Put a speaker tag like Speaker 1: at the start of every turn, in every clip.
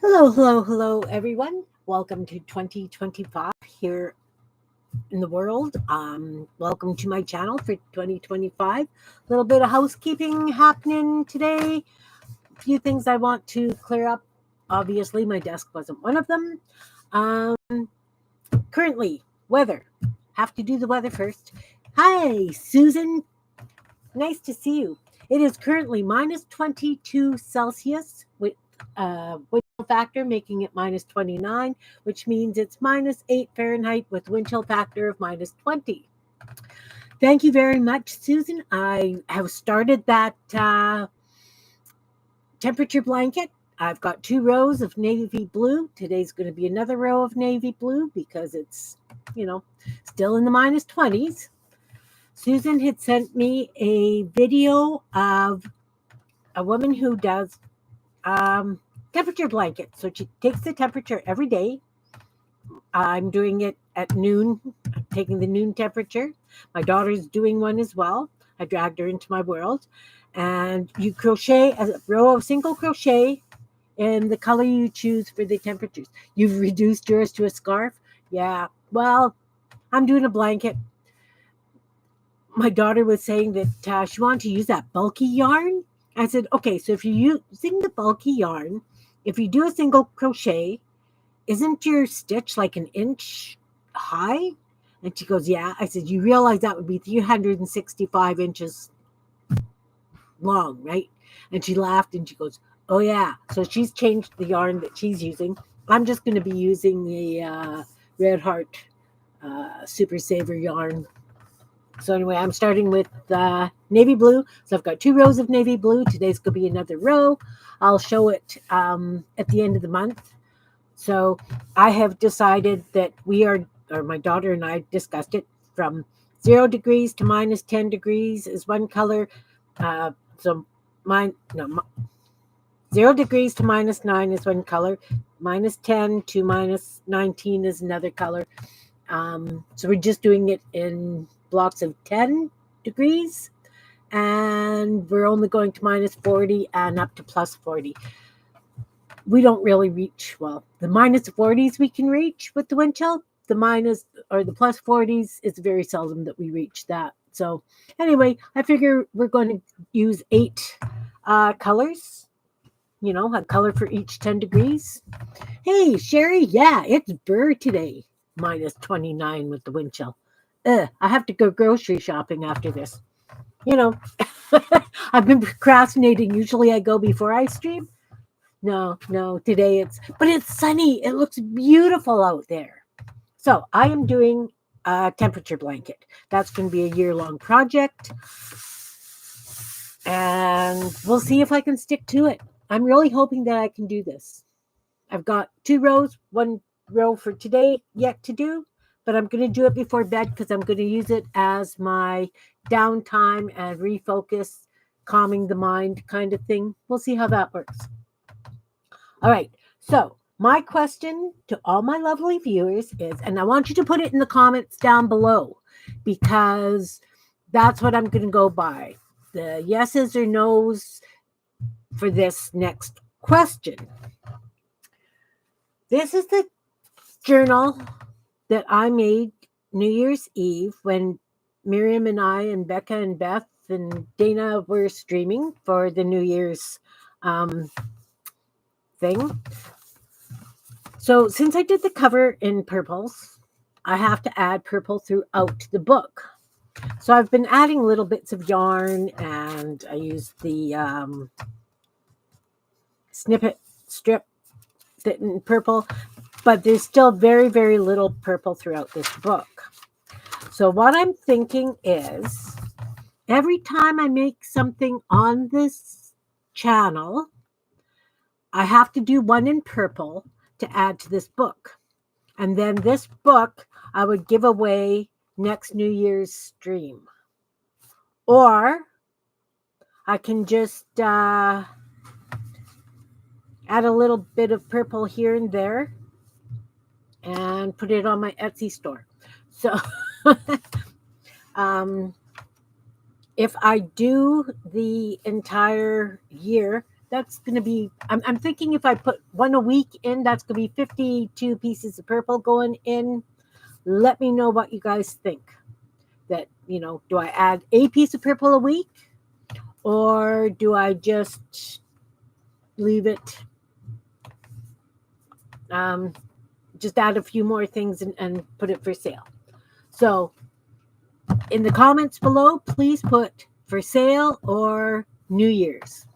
Speaker 1: Hello, everyone. Welcome to 2025 here in the world. Welcome to my channel for 2025. A little bit of housekeeping happening today. A few things I want to clear up. Obviously, my desk wasn't one of them. Um, Currently, weather. Have to do the weather first. Hi, Susan. Nice to see you. It is currently minus 22 Celsius with wind chill factor making it minus 29, which means it's minus 8 Fahrenheit with wind chill factor of minus 20. Thank you very much, Susan. I have started that temperature blanket. I've got 2 rows of navy blue. Today's going to be another row of navy blue because it's, still in the minus 20s. Susan had sent me a video of a woman who does temperature blankets. So she takes the temperature every day. I'm doing it at noon, taking the noon temperature. My daughter's doing one as well. I dragged her into my world. And you crochet a row of single crochet in the color you choose for the temperatures. You've reduced yours to a scarf? Yeah. Well, I'm doing a blanket. My daughter was saying that she wanted to use that bulky yarn. I said, okay, so if you're using the bulky yarn, if you do a single crochet, isn't your stitch like an inch high? And she goes, yeah. I said, you realize that would be 365 inches long, right? And she laughed and she goes, oh, yeah. So she's changed the yarn that she's using. I'm just going to be using the Red Heart Super Saver yarn. So anyway, I'm starting with navy blue. So I've got 2 rows of navy blue. Today's going to be another row. I'll show it at the end of the month. So I have decided that my daughter and I discussed it, from 0 degrees to minus 10 degrees is one color. 0 degrees to minus 9 is one color. Minus 10 to minus 19 is another color. So we're just doing it in blocks of 10 degrees, and we're only going to minus 40 and up to plus 40. We don't really reach, the minus 40s we can reach with the wind chill. The minus or the plus 40s, it's very seldom that we reach that. So anyway, I figure we're going to use 8 colors, a color for each 10 degrees. Hey, Sherry, yeah, it's Burr today. Minus 29 with the wind chill. I have to go grocery shopping after this. I've been procrastinating. Usually I go before I stream. No, today but it's sunny. It looks beautiful out there. So I am doing a temperature blanket. That's going to be a year-long project. And we'll see if I can stick to it. I'm really hoping that I can do this. I've got 2 rows, 1 row for today yet to do, but I'm going to do it before bed because I'm going to use it as my downtime and refocus, calming the mind kind of thing. We'll see how that works. All right. So my question to all my lovely viewers is, and I want you to put it in the comments down below because that's what I'm going to go by. The yeses or nos for this next question. This is the journal that I made New Year's Eve when Miriam and I and Becca and Beth and Dana were streaming for the New Year's thing. So since I did the cover in purples, I have to add purple throughout the book. So I've been adding little bits of yarn, and I used the snippet strip in purple, but there's still very, very little purple throughout this book. So what I'm thinking is, every time I make something on this channel, I have to do one in purple to add to this book. And then this book I would give away next New Year's stream. Or I can just add a little bit of purple here and there and put it on my Etsy store. So if I do the entire year, that's going to be, I'm thinking if I put one a week in, that's going to be 52 pieces of purple going in. Let me know what you guys think. That, do I add a piece of purple a week? Or do I just leave it, just add a few more things and put it for sale? So in the comments below, please put for sale or New Year's.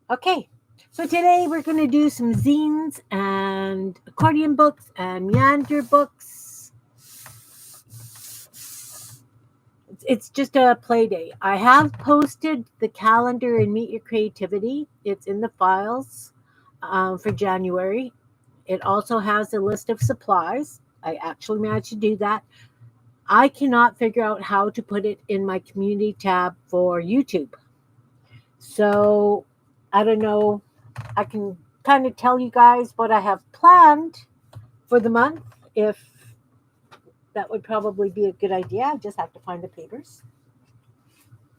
Speaker 1: Okay, so today we're going to do some zines and accordion books and Meander books. It's just a play day. I have posted the calendar in Meet Your Creativity. It's in the files for January. It also has a list of supplies. I actually managed to do that. I cannot figure out how to put it in my community tab for YouTube. So I don't know. I can kind of tell you guys what I have planned for the month. If that would probably be a good idea. I just have to find the papers.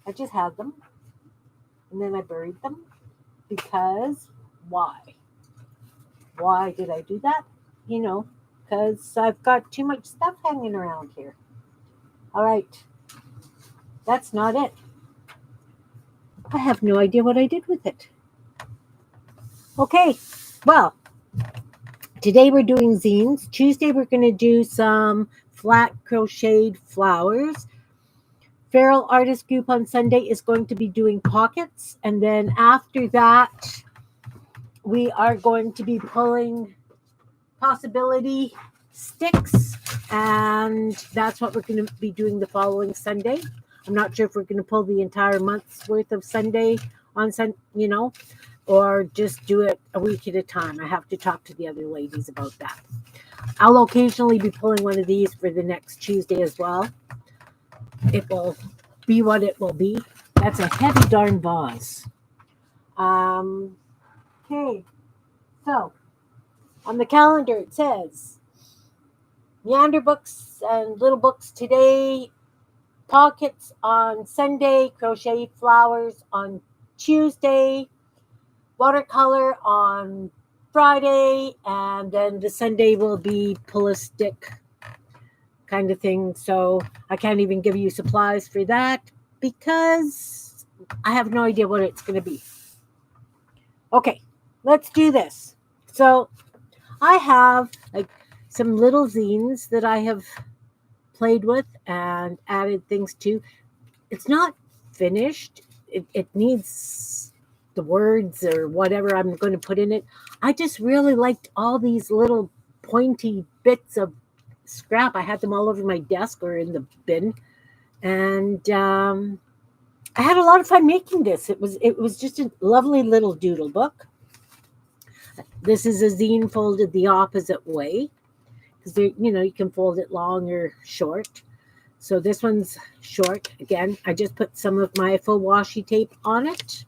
Speaker 1: I just had them. And then I buried them. Because why? Why did I do that? Because I've got too much stuff hanging around here. All right. That's not it. I have no idea what I did with it. Okay. Well, today we're doing zines. Tuesday we're going to do some flat crocheted flowers. Feral Artist Group on Sunday is going to be doing pockets. And then after that, we are going to be pulling possibility sticks. And that's what we're going to be doing the following Sunday. I'm not sure if we're going to pull the entire month's worth of Sunday on or just do it a week at a time. I have to talk to the other ladies about that. I'll occasionally be pulling one of these for the next Tuesday as well. It will be what it will be. That's a heavy darn vase. Okay. So, on the calendar it says Meander books and little books today, pockets on Sunday, crochet flowers on Tuesday, watercolor on Friday, and then the Sunday will be pull a stick kind of thing. So I can't even give you supplies for that because I have no idea what it's going to be. Okay, let's do this. So I have some little zines that I have played with and added things to. It's not finished. It needs the words or whatever I'm going to put in it. I just really liked all these little pointy bits of scrap. I had them all over my desk or in the bin. And I had a lot of fun making this. It was just a lovely little doodle book. This is a zine folded the opposite way. Because you can fold it long or short. So this one's short. Again, I just put some of my faux washi tape on it.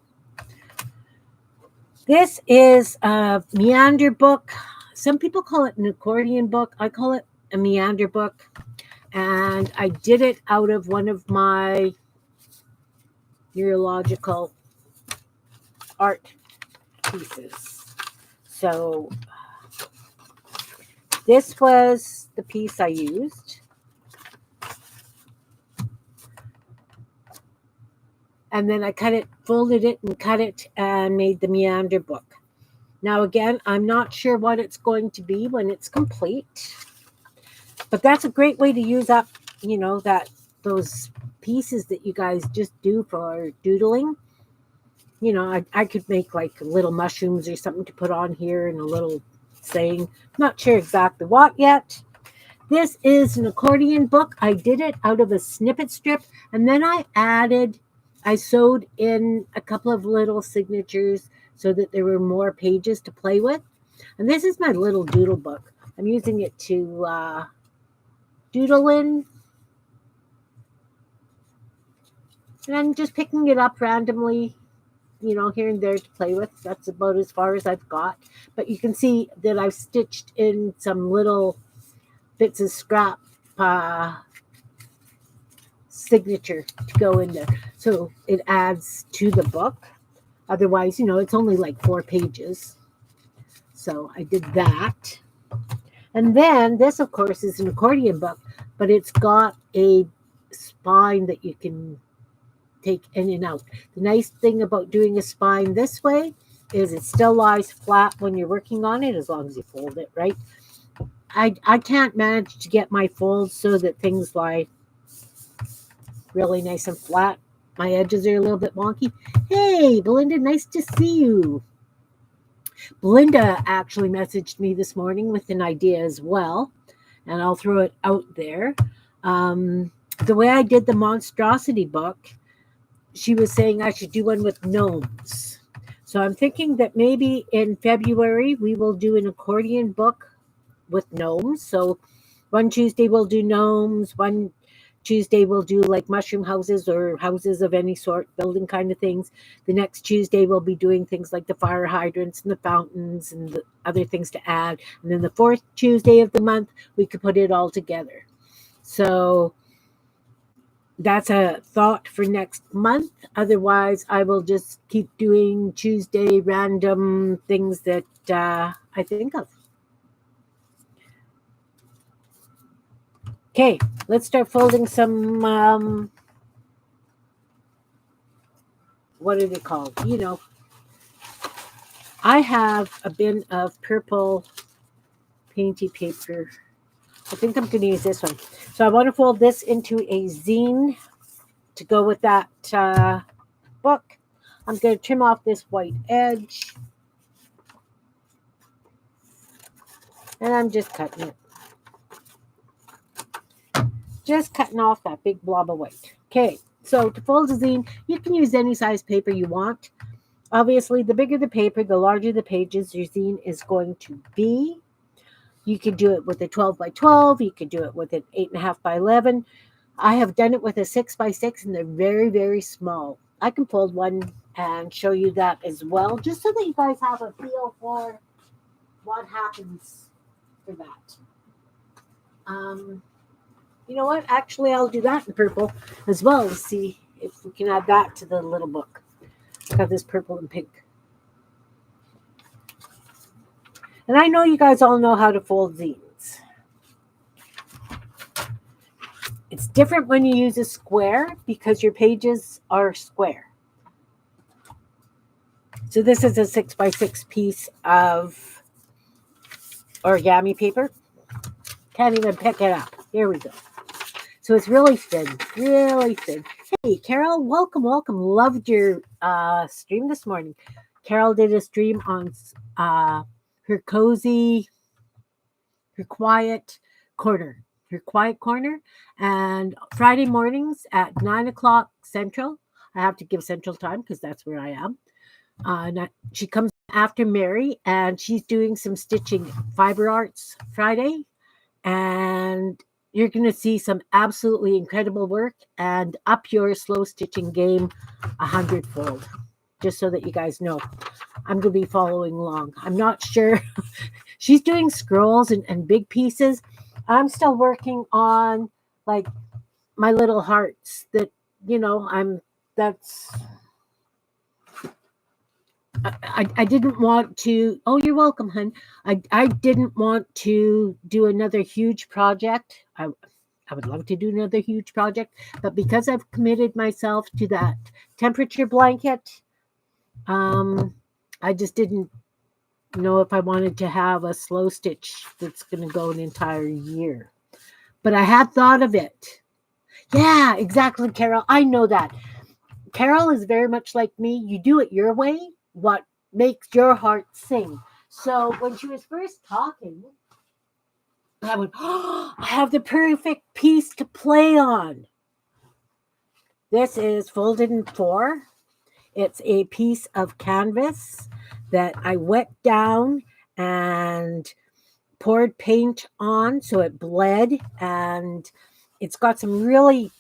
Speaker 1: This is a Meander book. Some people call it an accordion book. I call it a Meander book. And I did it out of one of my neurological art pieces. So this was the piece I used. And then I folded it and cut it and made the Meander book. Now, again, I'm not sure what it's going to be when it's complete. But that's a great way to use up, those pieces that you guys just do for doodling. I could make little mushrooms or something to put on here and a little saying. Not sure exactly what yet. This is an accordion book. I did it out of a snippet strip. And then I sewed in a couple of little signatures so that there were more pages to play with. And this is my little doodle book. I'm using it to doodle in. And I'm just picking it up randomly, here and there to play with. That's about as far as I've got. But you can see that I've stitched in some little bits of scrap signature to go in there. So it adds to the book. Otherwise, it's only like 4 pages. So I did that. And then this, of course, is an accordion book, but it's got a spine that you can take in and out. The nice thing about doing a spine this way is it still lies flat when you're working on it, as long as you fold it right. I can't manage to get my folds so that things lie really nice and flat. My edges are a little bit wonky. Hey, Belinda, nice to see you. Belinda actually messaged me this morning with an idea as well, and I'll throw it out there. The way I did the monstrosity book, she was saying I should do one with gnomes. So I'm thinking that maybe in February we will do an accordion book with gnomes. So one Tuesday we'll do gnomes, one Tuesday we'll do like mushroom houses or houses of any sort, building kind of things. The next Tuesday we'll be doing things like the fire hydrants and the fountains and the other things to add. And then the fourth Tuesday of the month, we could put it all together. So that's a thought for next month. Otherwise, I will just keep doing Tuesday random things that I think of. Okay, let's start folding some, what are they called? I have a bin of purple painty paper. I think I'm going to use this one. So I want to fold this into a zine to go with that book. I'm going to trim off this white edge. And I'm just cutting it. Just cutting off that big blob of white. Okay, so to fold a zine, you can use any size paper you want. Obviously, the bigger the paper, the larger the pages your zine is going to be. You could do it with a 12 by 12. You could do it with an 8.5 by 11. I have done it with a 6 by 6, and they're very, very small. I can fold one and show you that as well, just so that you guys have a feel for what happens for that. You know what? Actually, I'll do that in purple as well to see if we can add that to the little book. I got this purple and pink. And I know you guys all know how to fold zines. It's different when you use a square because your pages are square. So this is a 6 by 6 piece of origami paper. Can't even pick it up. Here we go. So it's really thin, really thin. Hey, Carol, welcome, welcome. Loved your stream this morning. Carol did a stream on her quiet corner. And Friday mornings at 9 o'clock Central. I have to give Central time because that's where I am. She comes after Mary, and she's doing some stitching fiber arts Friday. And you're going to see some absolutely incredible work and up your slow stitching game 100-fold, just so that you guys know. I'm going to be following along. I'm not sure. She's doing scrolls and big pieces. I'm still working on like my little hearts that, I didn't want to. Oh, you're welcome, hun. I didn't want to do another huge project. I would love to do another huge project, but because I've committed myself to that temperature blanket, I just didn't know if I wanted to have a slow stitch that's going to go an entire year. But I had thought of it. Yeah, exactly, Carol. I know that. Carol is very much like me. You do it your way, what makes your heart sing. So when she was first talking, I went, oh, I have the perfect piece to play on. This is folded in 4. It's a piece of canvas that I wet down and poured paint on so it bled, and it's got some really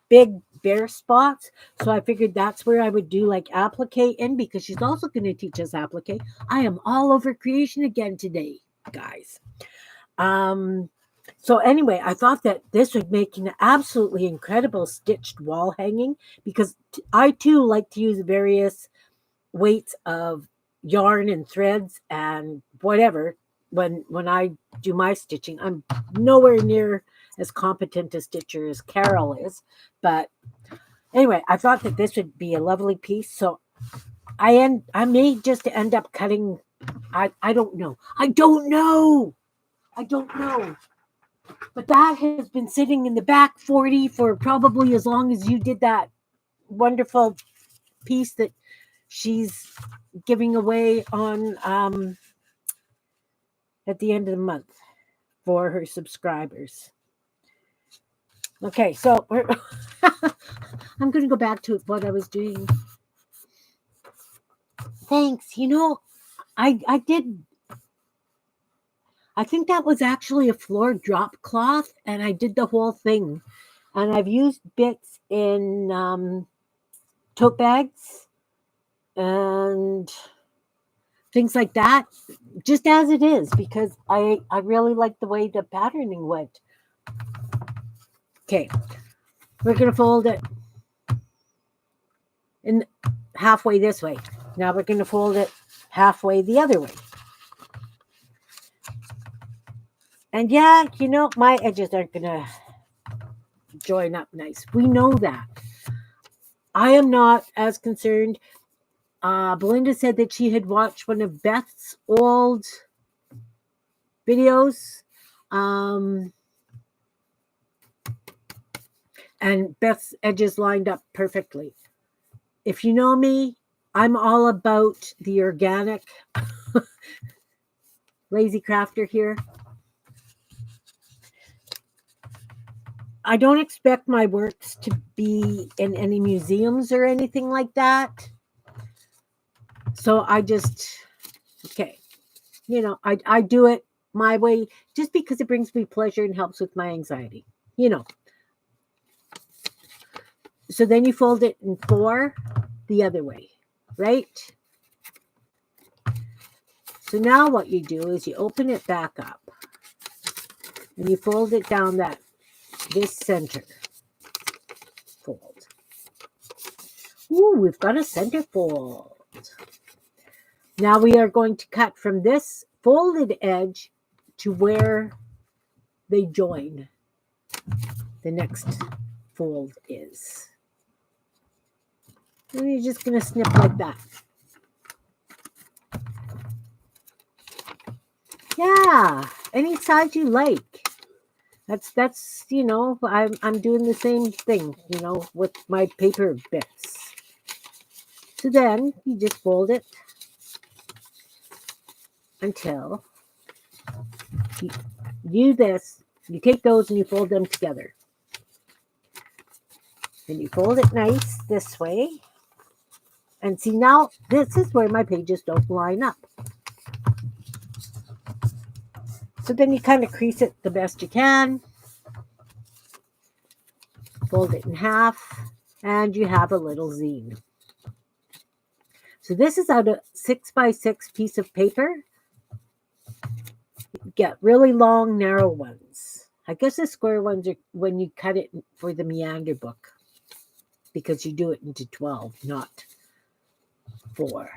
Speaker 1: big bare spots. So I figured that's where I would do like applique in, because she's also going to teach us applique. I am all over creation again today, guys. So anyway, I thought that this would make an absolutely incredible stitched wall hanging, because I too like to use various weights of yarn and threads and whatever when I do my stitching. I'm nowhere near as competent a stitcher as Carol is, but anyway, I thought that this would be a lovely piece, so I may just end up cutting. I don't know. I don't know. But that has been sitting in the back 40 for probably as long as you did that wonderful piece that she's giving away on at the end of the month for her subscribers. Okay, so I'm going to go back to what I was doing. Thanks. I did. I think that was actually a floor drop cloth, and I did the whole thing. And I've used bits in tote bags and things like that, just as it is, because I really like the way the patterning went. Okay, we're going to fold it in halfway this way. Now we're going to fold it halfway the other way. And yeah, my edges aren't going to join up nice. We know that. I am not as concerned. Belinda said that she had watched one of Beth's old videos. And Beth's edges lined up perfectly. If you know me, I'm all about the organic lazy crafter here. I don't expect my works to be in any museums or anything like that. So I just, okay, I do it my way just because it brings me pleasure and helps with my anxiety, So then you fold it in 4 the other way, right? So now what you do is you open it back up and you fold it down this center fold. Ooh, we've got a center fold. Now we are going to cut from this folded edge to where they join. The next fold is. And you're just going to snip like that. Yeah, any size you like. That's I'm doing the same thing, with my paper bits. So then you just fold it until you do this. You take those and you fold them together. And you fold it nice this way. And see, now this is where my pages don't line up. So then you kind of crease it the best you can. Fold it in half. And you have a little zine. So this is out of 6x6 piece of paper. You get really long, narrow ones. I guess the square ones are when you cut it for the Meander book. Because you do it into 12, not 4.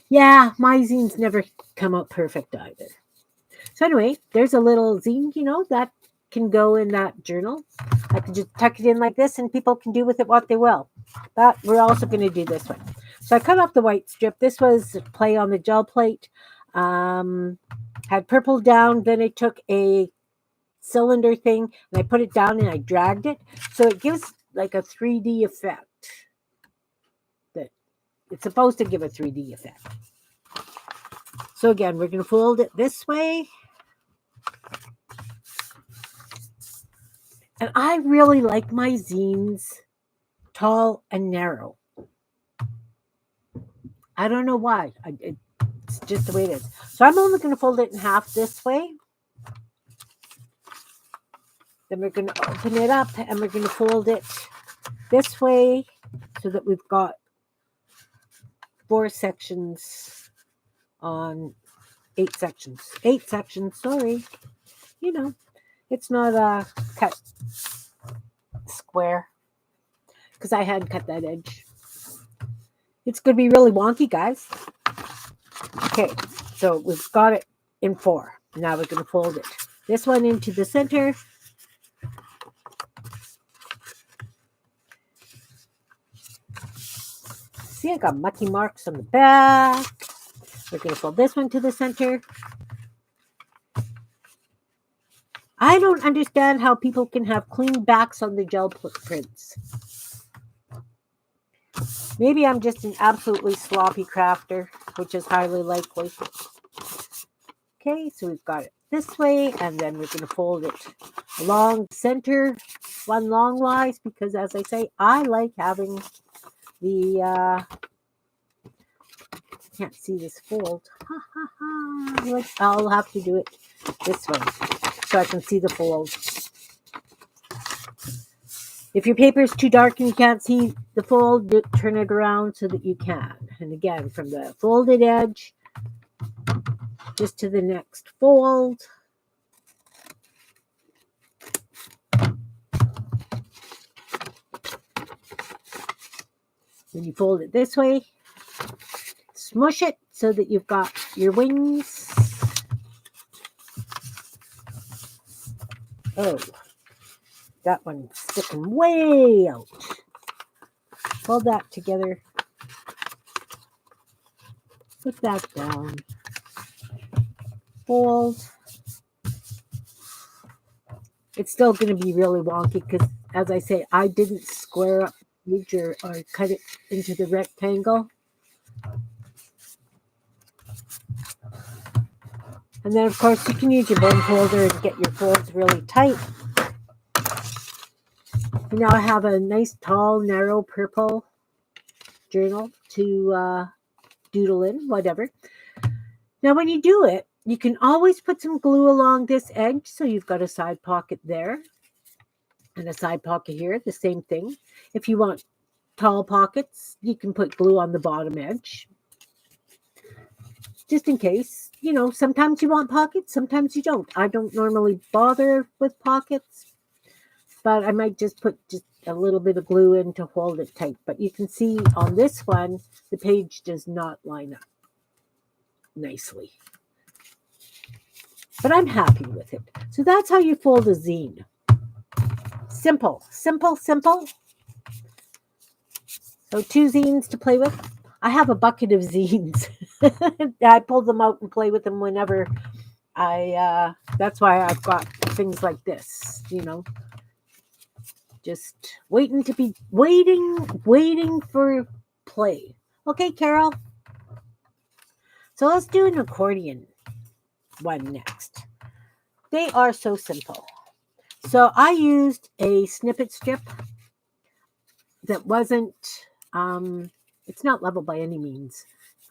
Speaker 1: Yeah, my zines never come out perfect either. So anyway, there's a little zine, that can go in that journal. I can just tuck it in like this and people can do with it what they will. But we're also going to do this one. So I cut off the white strip. This was play on the gel plate. Had purple down. Then I took a cylinder thing and I put it down and I dragged it. So it gives like a 3D effect. That it's supposed to give a 3D effect. So again, we're going to fold it this way. And I really like my zines tall and narrow. I don't know why. It's just the way it is. So I'm only going to fold it in half this way. Then we're going to open it up and we're going to fold it this way so that we've got 4 sections on 8 sections. 8 sections, sorry. It's not a cut square because I had cut that edge. It's going to be really wonky, guys. Okay, so we've got it in 4. Now we're going to fold it. This one into the center. See, I got mucky marks on the back. We're going to fold this one to the center. I don't understand how people can have clean backs on the gel prints. Maybe I'm just an absolutely sloppy crafter, which is highly likely. Okay, so we've got it this way, and then we're going to fold it along the center, one long wise, because as I say, I like having the, can't see this fold. I'll have to do it this way so I can see the fold. If your paper is too dark and you can't see the fold, turn it around so that you can. And again, from the folded edge, just to the next fold. Then you fold it this way. Smush it so that you've got your wings. Oh, that one's sticking way out. Fold that together. Put that down. Fold. It's still going to be really wonky because, as I say, I didn't square up the page or cut it into the rectangle. And then, of course, you can use your bone folder and get your folds really tight. And now I have a nice, tall, narrow purple journal to doodle in, whatever. Now, when you do it, you can always put some glue along this edge. So you've got a side pocket there and a side pocket here, the same thing. If you want tall pockets, you can put glue on the bottom edge. Just in case, you know, sometimes you want pockets, sometimes you don't. I don't normally bother with pockets, but I might just put just a little bit of glue in to hold it tight. But you can see on this one, the page does not line up nicely. But I'm happy with it. So that's how you fold a zine. Simple, simple, simple. So 2 zines to play with. I have a bucket of zines. I pull them out and play with them whenever that's why I've got things like this, you know. Just waiting for play. Okay, Carol. So let's do an accordion one next. They are so simple. So I used a snippet strip that wasn't, it's not level by any means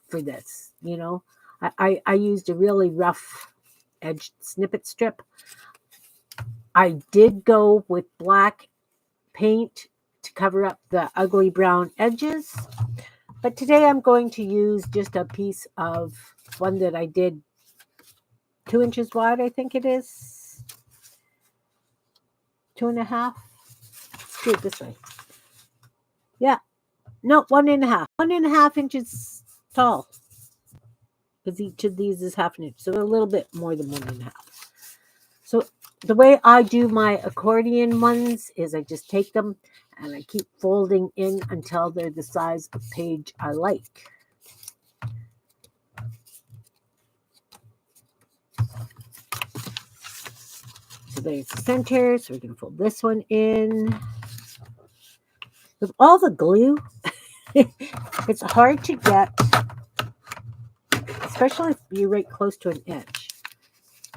Speaker 1: for this, you know. I used a really rough edged snippet strip. I did go with black paint to cover up the ugly brown edges. But today I'm going to use just a piece of one that I did 2 inches wide, I think it is. 2.5. Let's do it this way. Yeah. No, 1.5. 1.5 inches tall. Because each of these is 1/2 inch. So a little bit more than 1.5. So the way I do my accordion ones is I just take them and I keep folding in until they're the size of page I like. So there's the center. So we're going to fold this one in. With all the glue, it's hard to get, especially if you're right close to an edge.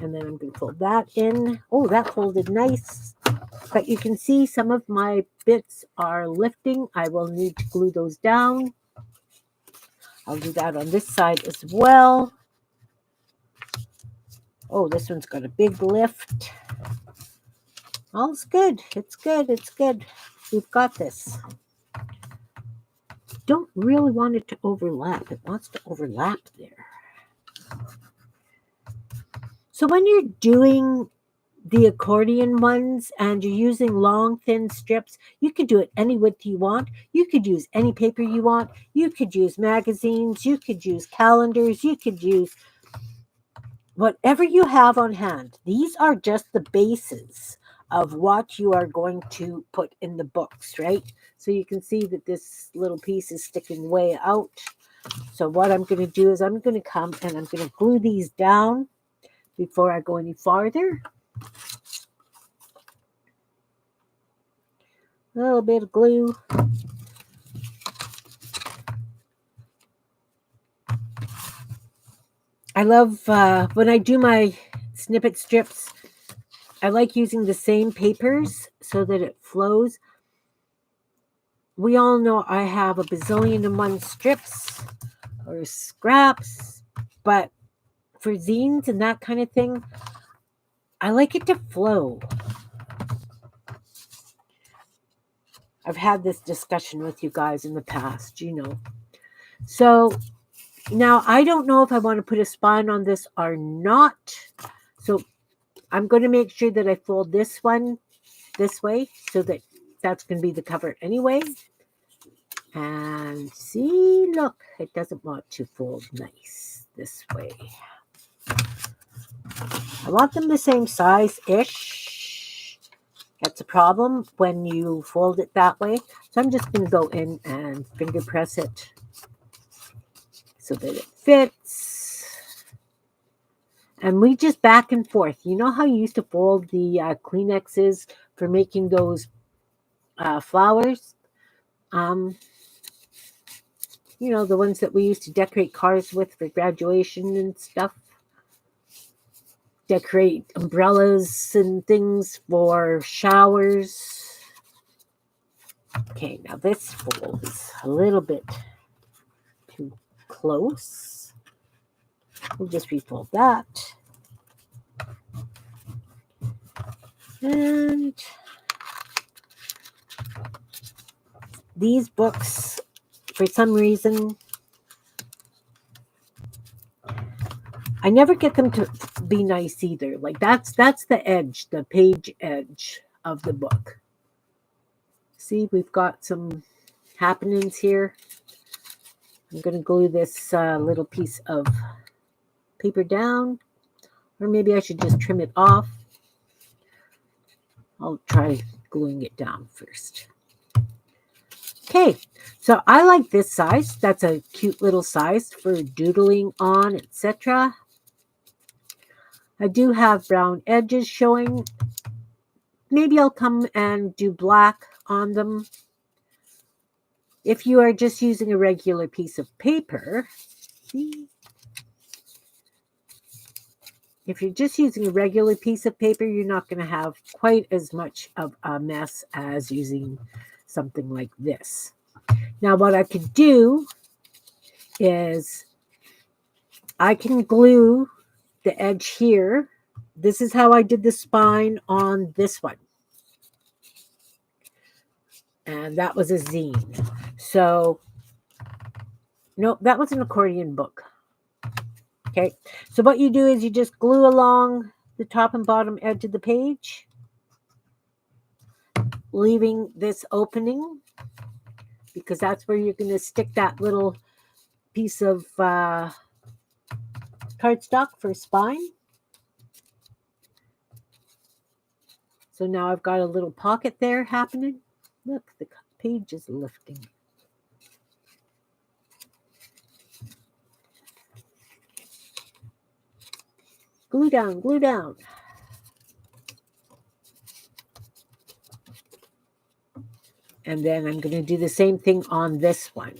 Speaker 1: And then I'm going to fold that in. Oh, that folded nice. But you can see some of my bits are lifting. I will need to glue those down. I'll do that on this side as well. Oh, this one's got a big lift. All's good. It's good. It's good. We've got this. Don't really want it to overlap. It wants to overlap there. So when you're doing the accordion ones and you're using long, thin strips, you could do it any width you want. You could use any paper you want. You could use magazines. You could use calendars. You could use whatever you have on hand. These are just the bases of what you are going to put in the books, right? So you can see that this little piece is sticking way out. So what I'm going to do is I'm going to come and I'm going to glue these down before I go any farther. A little bit of glue. I love when I do my snippet strips, I like using the same papers so that it flows. We all know I have a bazillion and one strips or scraps, but for zines and that kind of thing, I like it to flow. I've had this discussion with you guys in the past, you know. So now I don't know if I want to put a spine on this or not. So I'm going to make sure that I fold this one this way so that that's going to be the cover anyway. And see, look, it doesn't want to fold nice this way. I want them the same size-ish. That's a problem when you fold it that way. So I'm just going to go in and finger press it so that it fits. And we just back and forth. You know how you used to fold the Kleenexes for making those flowers? You know, the ones that we used to decorate cars with for graduation and stuff. Decorate umbrellas and things for showers. Okay, now this folds a little bit too close. We'll just refold that. And these books, for some reason, I never get them to be nice either. Like that's the edge, the page edge of the book. See, we've got some happenings here. I'm going to glue this little piece of paper down, or maybe I should just trim it off. I'll try gluing it down first. Okay, so I like this size. That's a cute little size for doodling on, etc. I do have brown edges showing. Maybe I'll come and do black on them. If you are just using a regular piece of paper, see? If you're just using a regular piece of paper, you're not going to have quite as much of a mess as using something like this. Now, what I could do is I can glue the edge here. This is how I did the spine on this one. And that was a zine. So, no, that was an accordion book. Okay, so what you do is you just glue along the top and bottom edge of the page, leaving this opening, because that's where you're going to stick that little piece of cardstock for spine. So now I've got a little pocket there happening. Look, the page is lifting. Glue down, glue down. And then I'm going to do the same thing on this one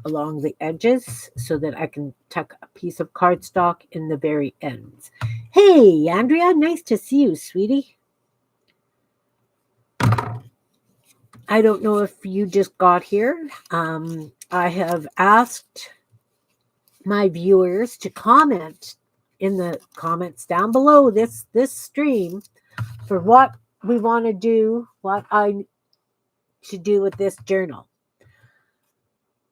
Speaker 1: along the edges so that I can tuck a piece of cardstock in the very ends. Hey, Andrea, nice to see you, sweetie. I don't know if you just got here. I have asked my viewers to comment in the comments down below this stream for what we want to do, what I should do with this journal.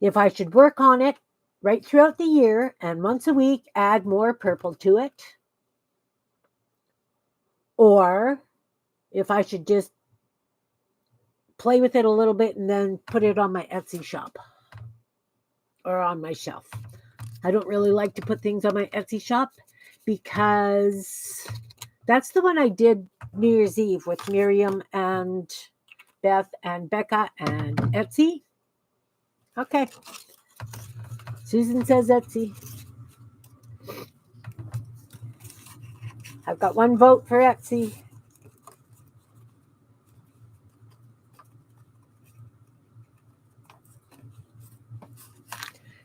Speaker 1: If I should work on it right throughout the year and once a week add more purple to it, or if I should just play with it a little bit and then put it on my Etsy shop or on my shelf. I don't really like to put things on my Etsy shop because that's the one I did New Year's Eve with Miriam and Beth and Becca and Etsy. Okay. Susan says Etsy. I've got one vote for Etsy.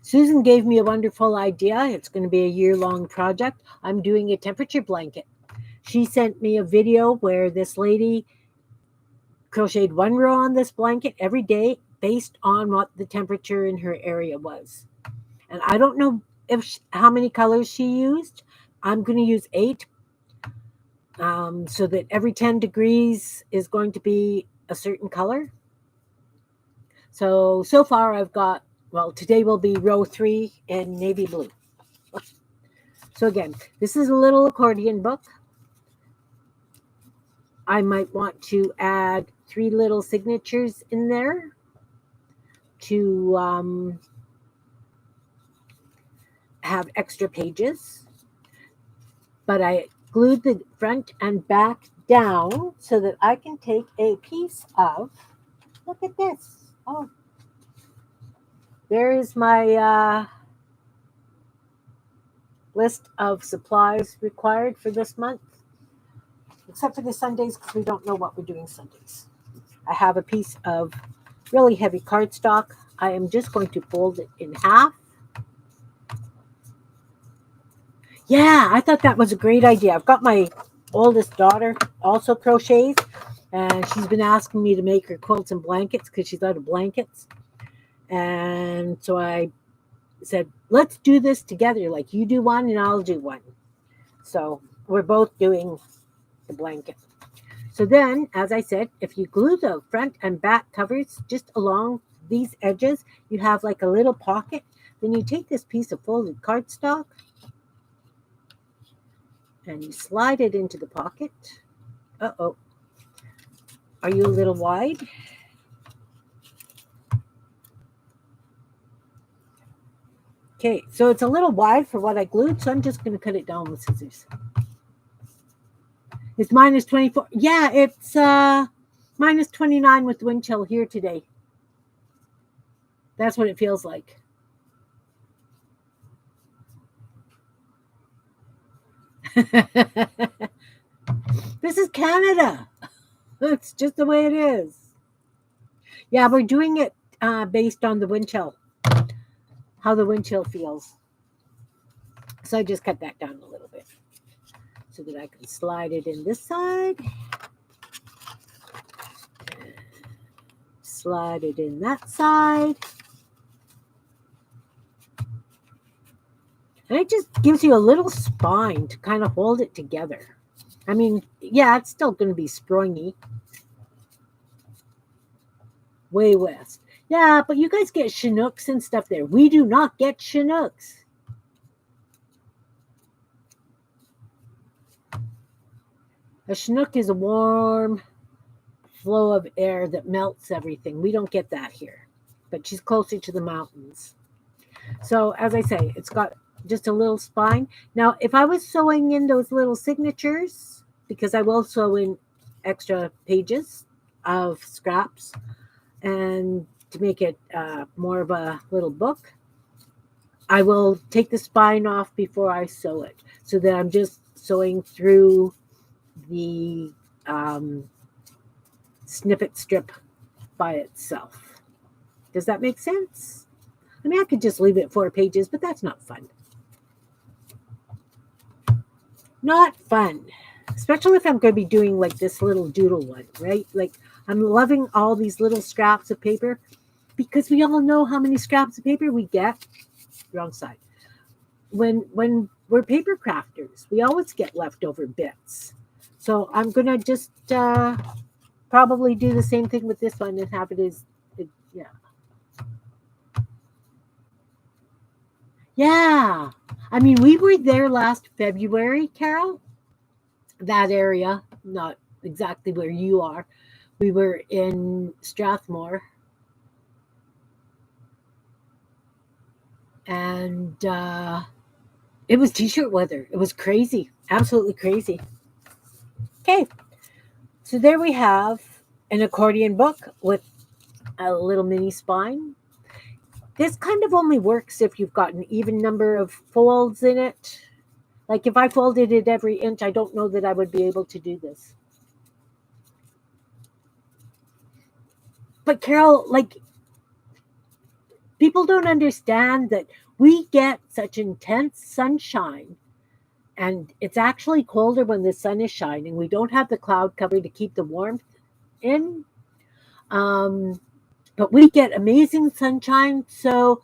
Speaker 1: Susan gave me a wonderful idea. It's going to be a year-long project. I'm doing a temperature blanket. She sent me a video where this lady crocheted one row on this blanket every day based on what the temperature in her area was. And I don't know how many colors she used. I'm going to use 8 so that every 10 degrees is going to be a certain color. So far I've got, well, today will be row 3 in navy blue. So again, this is a little accordion book. I might want to add 3 little signatures in there to have extra pages. But I glued the front and back down so that I can take a piece of, look at this. Oh, there is my list of supplies required for this month, except for the Sundays because we don't know what we're doing Sundays. I have a piece of really heavy cardstock. I am just going to fold it in half. Yeah, I thought that was a great idea. I've got my oldest daughter also crochets, and she's been asking me to make her quilts and blankets because she's out of blankets. And so I said, let's do this together. Like you do one and I'll do one. So we're both doing the blanket. So then, as I said, if you glue the front and back covers just along these edges, you have like a little pocket. Then you take this piece of folded cardstock and you slide it into the pocket. Uh-oh. Are you a little wide? Okay, so it's a little wide for what I glued, so I'm just going to cut it down with scissors. It's minus 24. Yeah, it's minus 29 with the wind chill here today. That's what it feels like. This is Canada. That's just the way it is. Yeah, we're doing it based on the wind chill, how the wind chill feels. So I just cut that down a little bit so that I can slide it in this side. Slide it in that side. And it just gives you a little spine to kind of hold it together. I mean, yeah, it's still going to be springy. Way west. Yeah, but you guys get Chinooks and stuff there. We do not get Chinooks. A Chinook is a warm flow of air that melts everything. We don't get that here. But she's closer to the mountains. So, as I say, it's got just a little spine. Now, if I was sewing in those little signatures, because I will sew in extra pages of scraps, and to make it more of a little book, I will take the spine off before I sew it, so that I'm just sewing through the snippet strip by itself. Does that make sense? I mean, I could just leave it 4 pages, but that's not fun. Not fun. Especially if I'm going to be doing like this little doodle one, right? Like I'm loving all these little scraps of paper because we all know how many scraps of paper we get. Wrong side. When we're paper crafters, we always get leftover bits. So I'm going to just probably do the same thing with this one and have it as, yeah. Yeah. I mean, we were there last February, Carol, that area. not exactly where you are. We were in Strathmore, and it was t-shirt weather. It was crazy, absolutely crazy. Okay, so there we have an accordion book with a little mini spine. This kind of only works if you've got an even number of folds in it. Like if I folded it every inch, I don't know that I would be able to do this. But Carol, like, people don't understand that we get such intense sunshine, and it's actually colder when the sun is shining. We don't have the cloud cover to keep the warmth in. Um, but we get amazing sunshine, so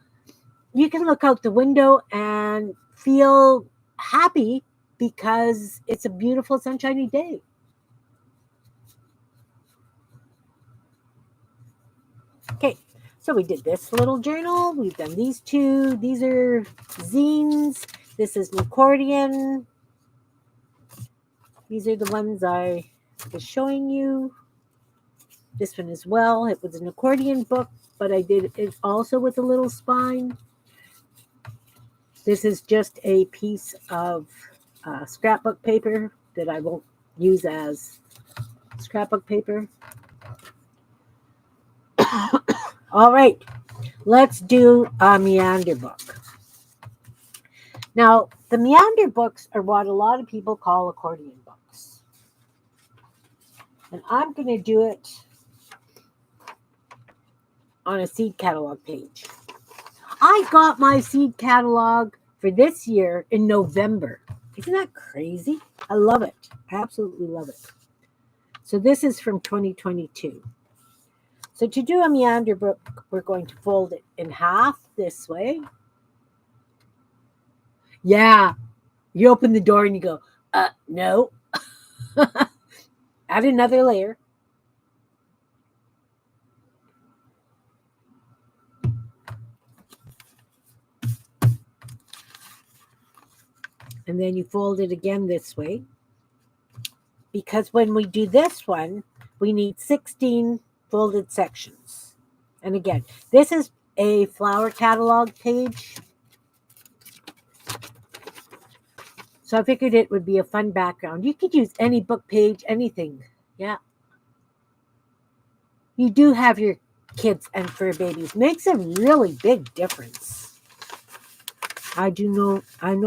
Speaker 1: you can look out the window and feel happy because it's a beautiful sunshiny day. Okay, so we did this little journal. We've done these two. These are zines. This is an accordion. These are the ones I was showing you. This one as well. It was an accordion book, but I did it also with a little spine. This is just a piece of scrapbook paper that I won't use as scrapbook paper. All right, let's do a Meander book. Now, the Meander books are what a lot of people call accordion books. And I'm going to do it on a seed catalog page. I got my seed catalog for this year in November. Isn't that crazy? I love it. I absolutely love it. So this is from 2022. So to do a Meander book, we're going to fold it in half this way. Yeah, you open the door and you go, no. Add another layer. And then you fold it again this way. Because when we do this one, we need 16 folded sections. And again, this is a flower catalog page. So I figured it would be a fun background. You could use any book page, anything. Yeah. You do have your kids and fur babies. Makes a really big difference. I no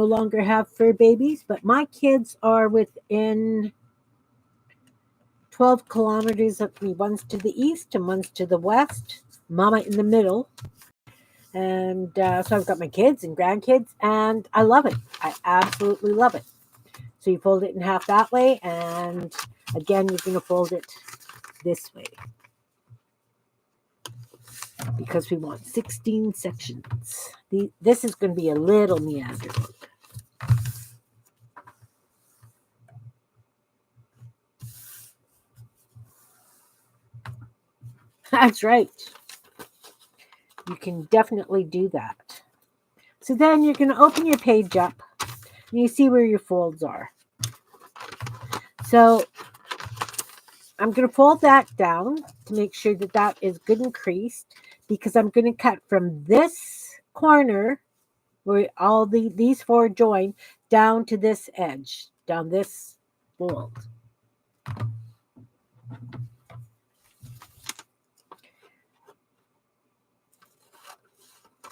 Speaker 1: longer have fur babies, but my kids are within 12 kilometers of me. One's to the east and one's to the west. Mama in the middle. And so I've got my kids and grandkids, and I love it. I absolutely love it. So you fold it in half that way, and again, you're going to fold it this way. Because we want 16 sections. This is going to be a little Meander book. That's right. You can definitely do that. So then you're going to open your page up and you see where your folds are. So I'm going to fold that down to make sure that that is good and creased, because I'm going to cut from this corner where all these four join down to this edge, down this fold.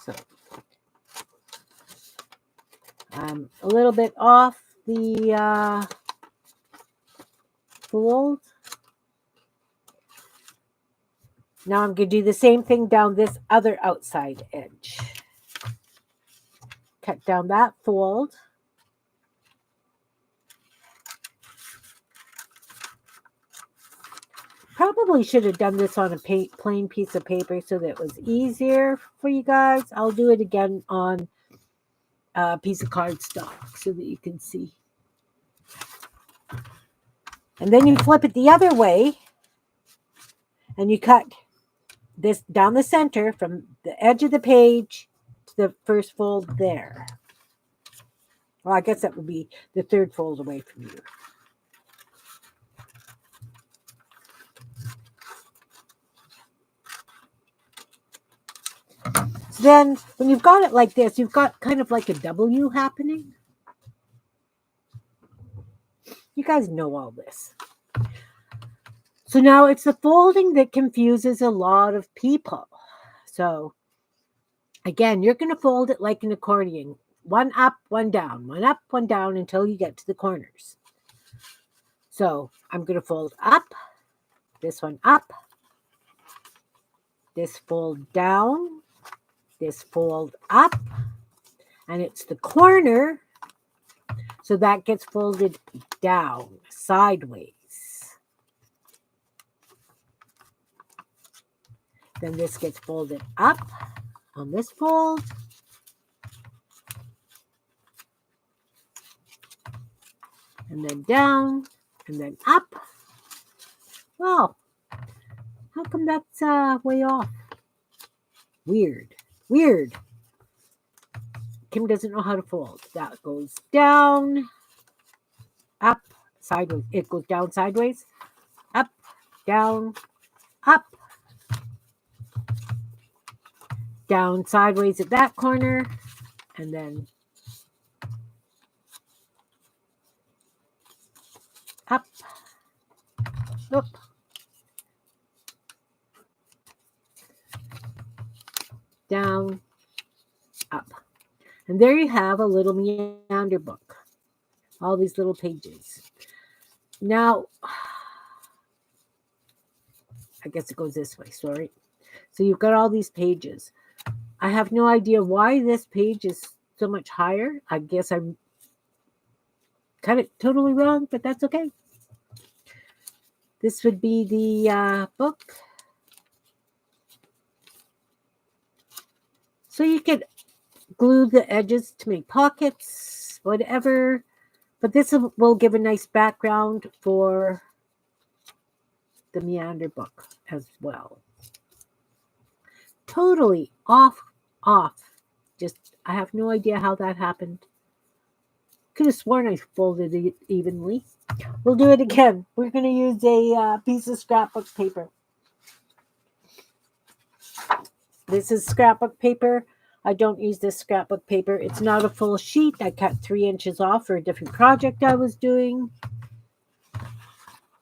Speaker 1: So I'm a little bit off the fold. Now I'm going to do the same thing down this other outside edge. Cut down that fold. Probably should have done this on a plain piece of paper so that it was easier for you guys. I'll do it again on a piece of cardstock so that you can see. And then you flip it the other way and you cut this down the center from the edge of the page to the first fold there. Well, I guess that would be the third fold away from you. then when you've got it like this, you've got kind of like a W happening. You guys know all this. So now it's the folding that confuses a lot of people. So again, you're going to fold it like an accordion. One up, one down, one up, one down until you get to the corners. So I'm going to fold up, this one up, this fold down, this fold up, and it's the corner. So that gets folded down, sideways. Then this gets folded up on this fold. And then down, and then up. Well, how come that's way off? Weird. Kim doesn't know how to fold. That goes down, up, sideways. It goes down sideways, up, down, up, down sideways at that corner, and then up, up, down, up. And there you have a little Meander book. All these little pages. Now, I guess it goes this way, sorry. So you've got all these pages. I have no idea why this page is so much higher. I guess I'm kind of totally wrong, but that's okay. This would be the book. So you could glue the edges to make pockets, whatever. But this will give a nice background for the Meander book as well. Totally off. Just, I have no idea how that happened. Could have sworn I folded it evenly. We'll do it again. We're going to use a piece of scrapbook paper. This is scrapbook paper. I don't use this scrapbook paper. It's not a full sheet. I cut 3 inches off for a different project I was doing.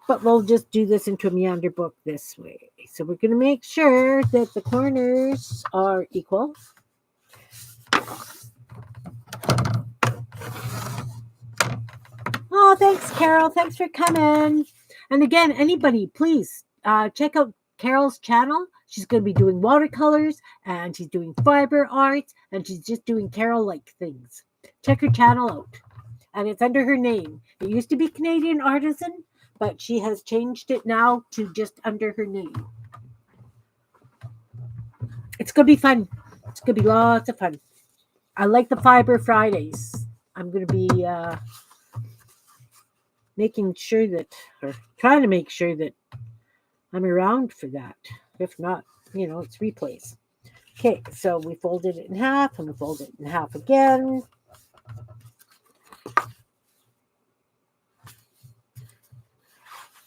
Speaker 1: But we'll just do this into a Meander book this way. So we're going to make sure that the corners are equal. Oh, thanks, Carol. Thanks for coming. And again, anybody, please check out Carol's channel. She's going to be doing watercolors, and she's doing fiber arts, and she's just doing Carol-like things. Check her channel out. And it's under her name. It used to be Canadian Artisan, but she has changed it now to just under her name. It's going to be fun. It's going to be lots of fun. I like the Fiber Fridays. I'm going to be trying to make sure that I'm around for that. If not, it's replays. Okay, so we folded it in half, and we fold it in half again.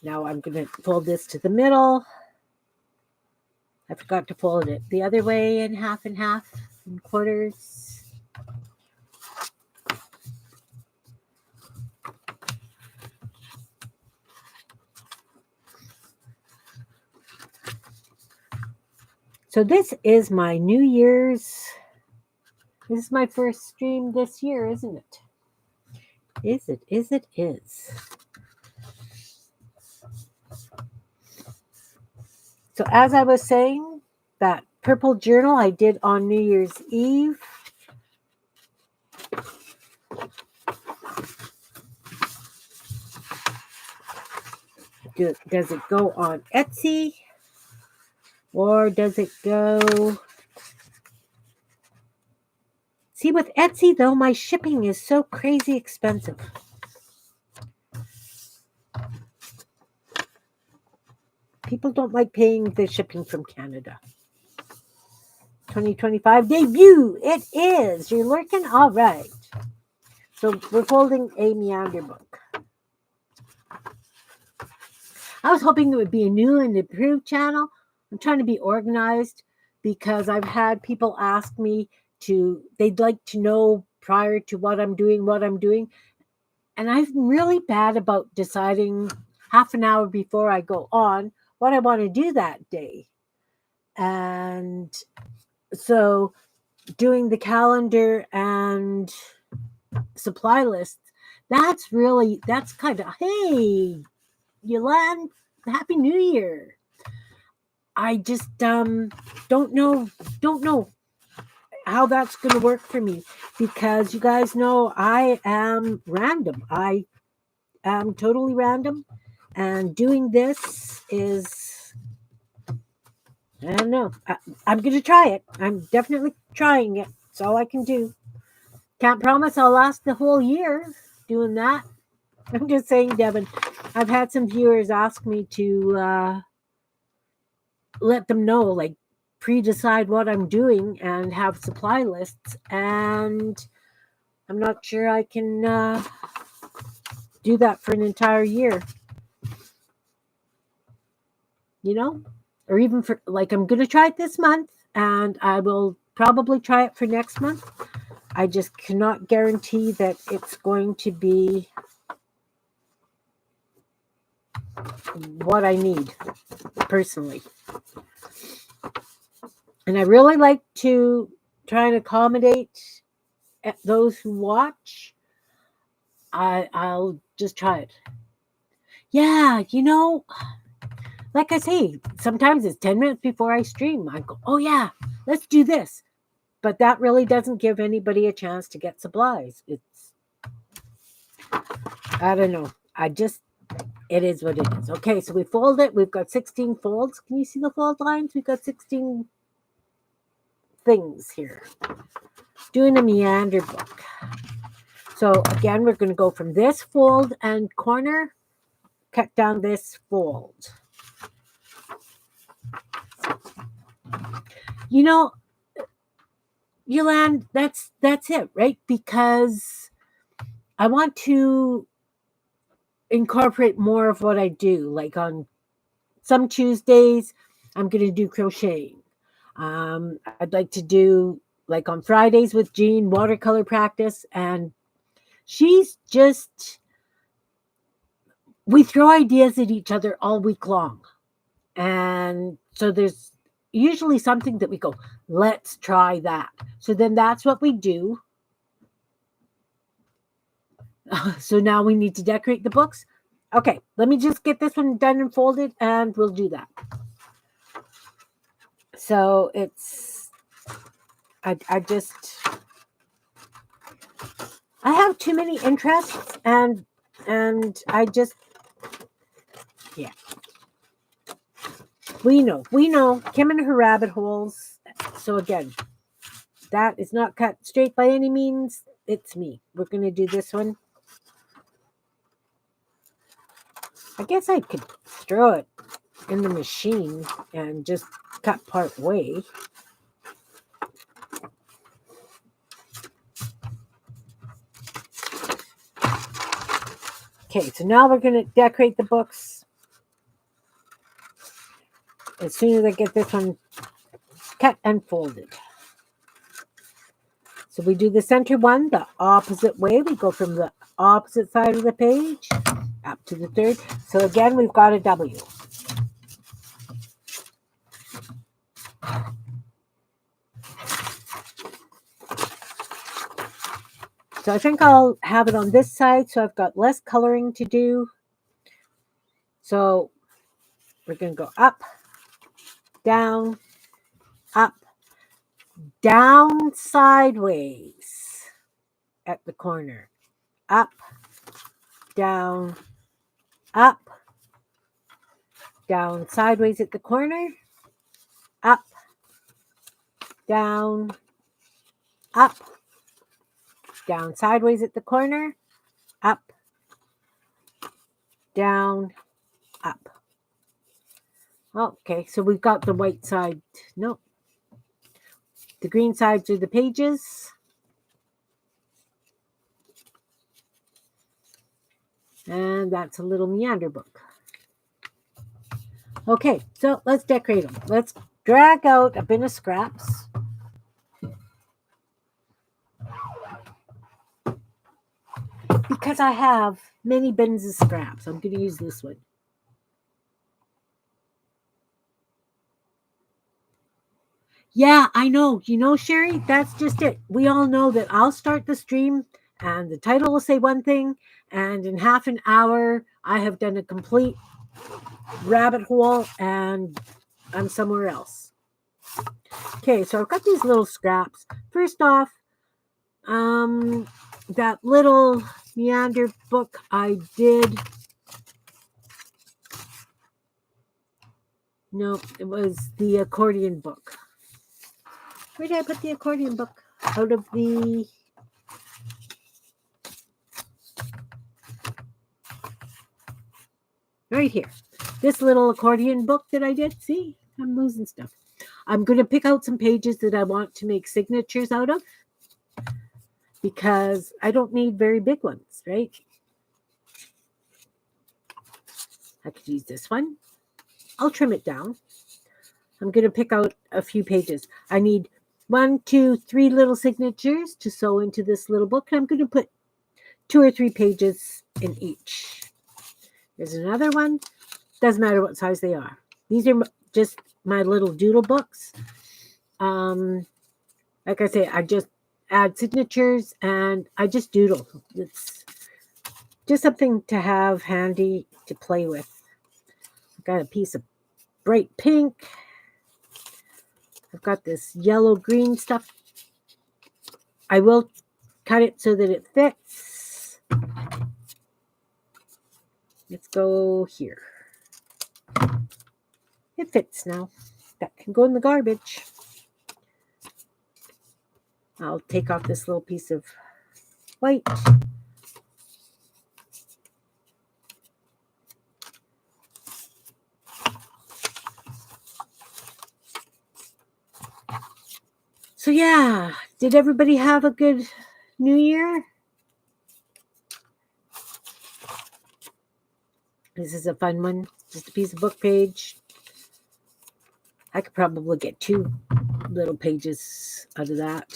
Speaker 1: Now I'm going to fold this to the middle. I forgot to fold it the other way in half and half, in quarters. So this is my New Year's. This is my first stream this year, isn't it? It is. So as I was saying, that purple journal I did on New Year's Eve. Does it go on Etsy? Or does it go... See, with Etsy, though, my shipping is so crazy expensive. People don't like paying the shipping from Canada. 2025 debut. It is. You're lurking? All right. So we're folding a Meander book. I was hoping it would be a new and improved channel. I'm trying to be organized because I've had people ask me they'd like to know prior to what I'm doing. And I'm really bad about deciding half an hour before I go on what I want to do that day. And so doing the calendar and supply list, that's kind of, hey, Yolande, Happy New Year. I just don't know how that's going to work for me, because you guys know I am random. I am totally random, and doing this is, I don't know. I'm going to try it. I'm definitely trying it. That's all I can do. Can't promise I'll last the whole year doing that. I'm just saying, Devin, I've had some viewers ask me to let them know, like, pre-decide what I'm doing and have supply lists, and I'm not sure I can do that for an entire year, or even for, like, I'm going to try it this month, and I will probably try it for next month. I just cannot guarantee that it's going to be what I need personally. And I really like to try and accommodate those who watch. I'll just try it. Yeah, like I say, sometimes it's 10 minutes before I stream. I go, oh yeah, let's do this. But that really doesn't give anybody a chance to get supplies. I don't know. It is what it is. Okay, so we fold it. We've got 16 folds. Can you see the fold lines? We've got 16 things here. Doing a Meander book. So again, we're going to go from this fold and corner, cut down this fold. Yolande, that's it, right? Because I want to incorporate more of what I do. Like on some Tuesdays, I'm going to do crocheting. I'd like to do, like on Fridays with Jean, watercolor practice. And she's just, we throw ideas at each other all week long. And so there's usually something that we go, let's try that. So then that's what we do. So now we need to decorate the books. Okay, let me just get this one done and folded, and we'll do that. So it's, I have too many interests, and I just, yeah. We know Kim and her rabbit holes. So again, that is not cut straight by any means. It's me. We're going to do this one. I guess I could throw it in the machine and just cut part way. Okay, so now we're going to decorate the books. As soon as I get this one cut and folded. So we do the center one the opposite way. We go from the opposite side of the page up to the third. So again, we've got a W. So I think I'll have it on this side, so I've got less coloring to do. So we're going to go up, down, sideways at the corner. Up, down, sideways at the corner. Up, down, sideways at the corner. Up, down, up. Okay, so we've got the white side. No. The green sides are the pages. And that's a little Meander book. Okay, so let's decorate them. Let's drag out a bin of scraps. Because I have many bins of scraps, I'm going to use this one. Yeah, I know. You know, Sherry, that's just it. We all know that I'll start the stream and the title will say one thing, and in half an hour, I have done a complete rabbit hole and I'm somewhere else. Okay, so I've got these little scraps. First off, that little Meander book I did. No, it was the accordion book. Where did I put the accordion book? Out of the... Right here. This little accordion book that I did. See, I'm losing stuff. I'm going to pick out some pages that I want to make signatures out of because I don't need very big ones, right? I could use this one. I'll trim it down. I'm going to pick out a few pages. I need 1, 2, 3 little signatures to sew into this little book. And I'm going to put 2 or 3 pages in each. There's another one. Doesn't matter what size they are. These are just my little doodle books. Like I say, I just add signatures and I just doodle. It's just something to have handy to play with. I've got a piece of bright pink. I've got this yellow-green stuff. I will cut it so that it fits. Let's go here. It fits now. That can go in the garbage. I'll take off this little piece of white. So yeah, did everybody have a good New Year? This is a fun one. Just a piece of book page. I could probably get 2 little pages out of that.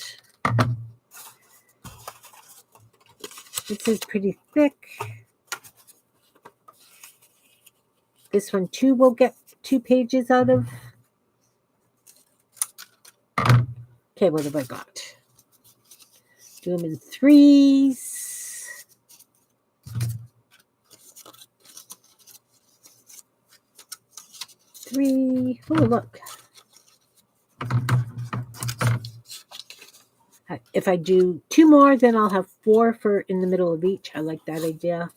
Speaker 1: This is pretty thick. This one too will get 2 pages out of. Okay, what have I got? Do them in 3s. Three. Oh, look. If I do 2 more, then I'll have 4 for in the middle of each. I like that idea.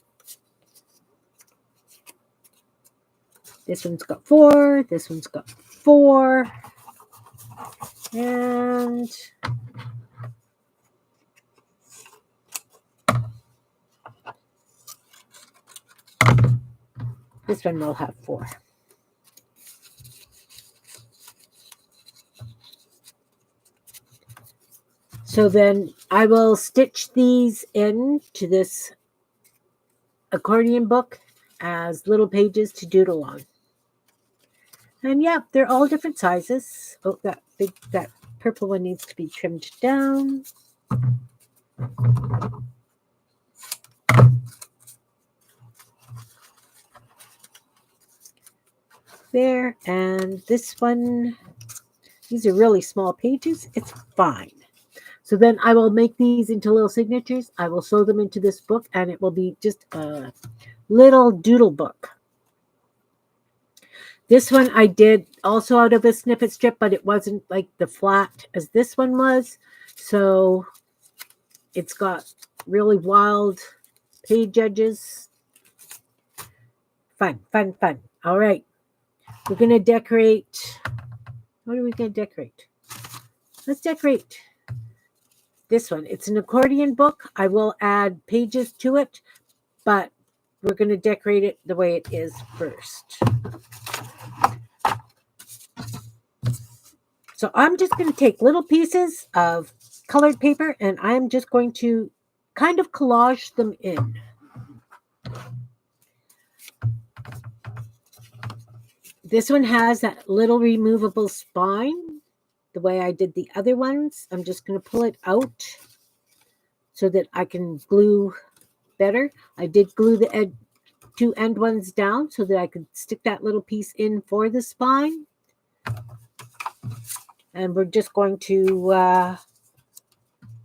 Speaker 1: This one's got 4. This one's got 4. And this one will have 4. So then I will stitch these into this accordion book as little pages to doodle on. And yeah, they're all different sizes. Oh, that purple one needs to be trimmed down. There, and this one, these are really small pages. It's fine. So then I will make these into little signatures. I will sew them into this book, and it will be just a little doodle book. This one I did also out of a snippet strip, but it wasn't like the flat as this one was. So it's got really wild page edges. Fun, fun, fun. All right. We're going to decorate. What are we going to decorate? Let's decorate this one. It's an accordion book. I will add pages to it, but we're going to decorate it the way it is first. So I'm just going to take little pieces of colored paper and I'm just going to kind of collage them in. This one has that little removable spine, the way I did the other ones. I'm just going to pull it out so that I can glue better. I did glue the two end ones down so that I could stick that little piece in for the spine. And we're just going to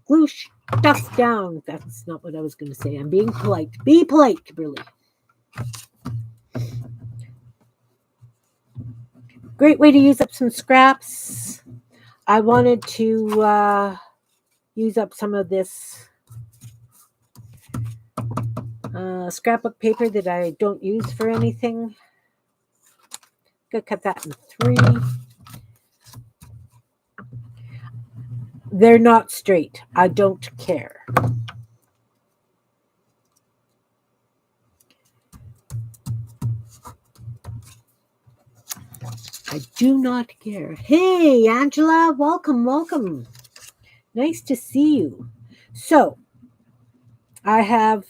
Speaker 1: glue stuff down. That's not what I was going to say. I'm being polite. Be polite, Kimberly. Great way to use up some scraps. I wanted to use up some of this scrapbook paper that I don't use for anything. Gonna cut that in 3. They're not straight. I don't care. I do not care. Hey, Angela, welcome, welcome. Nice to see you. So, I've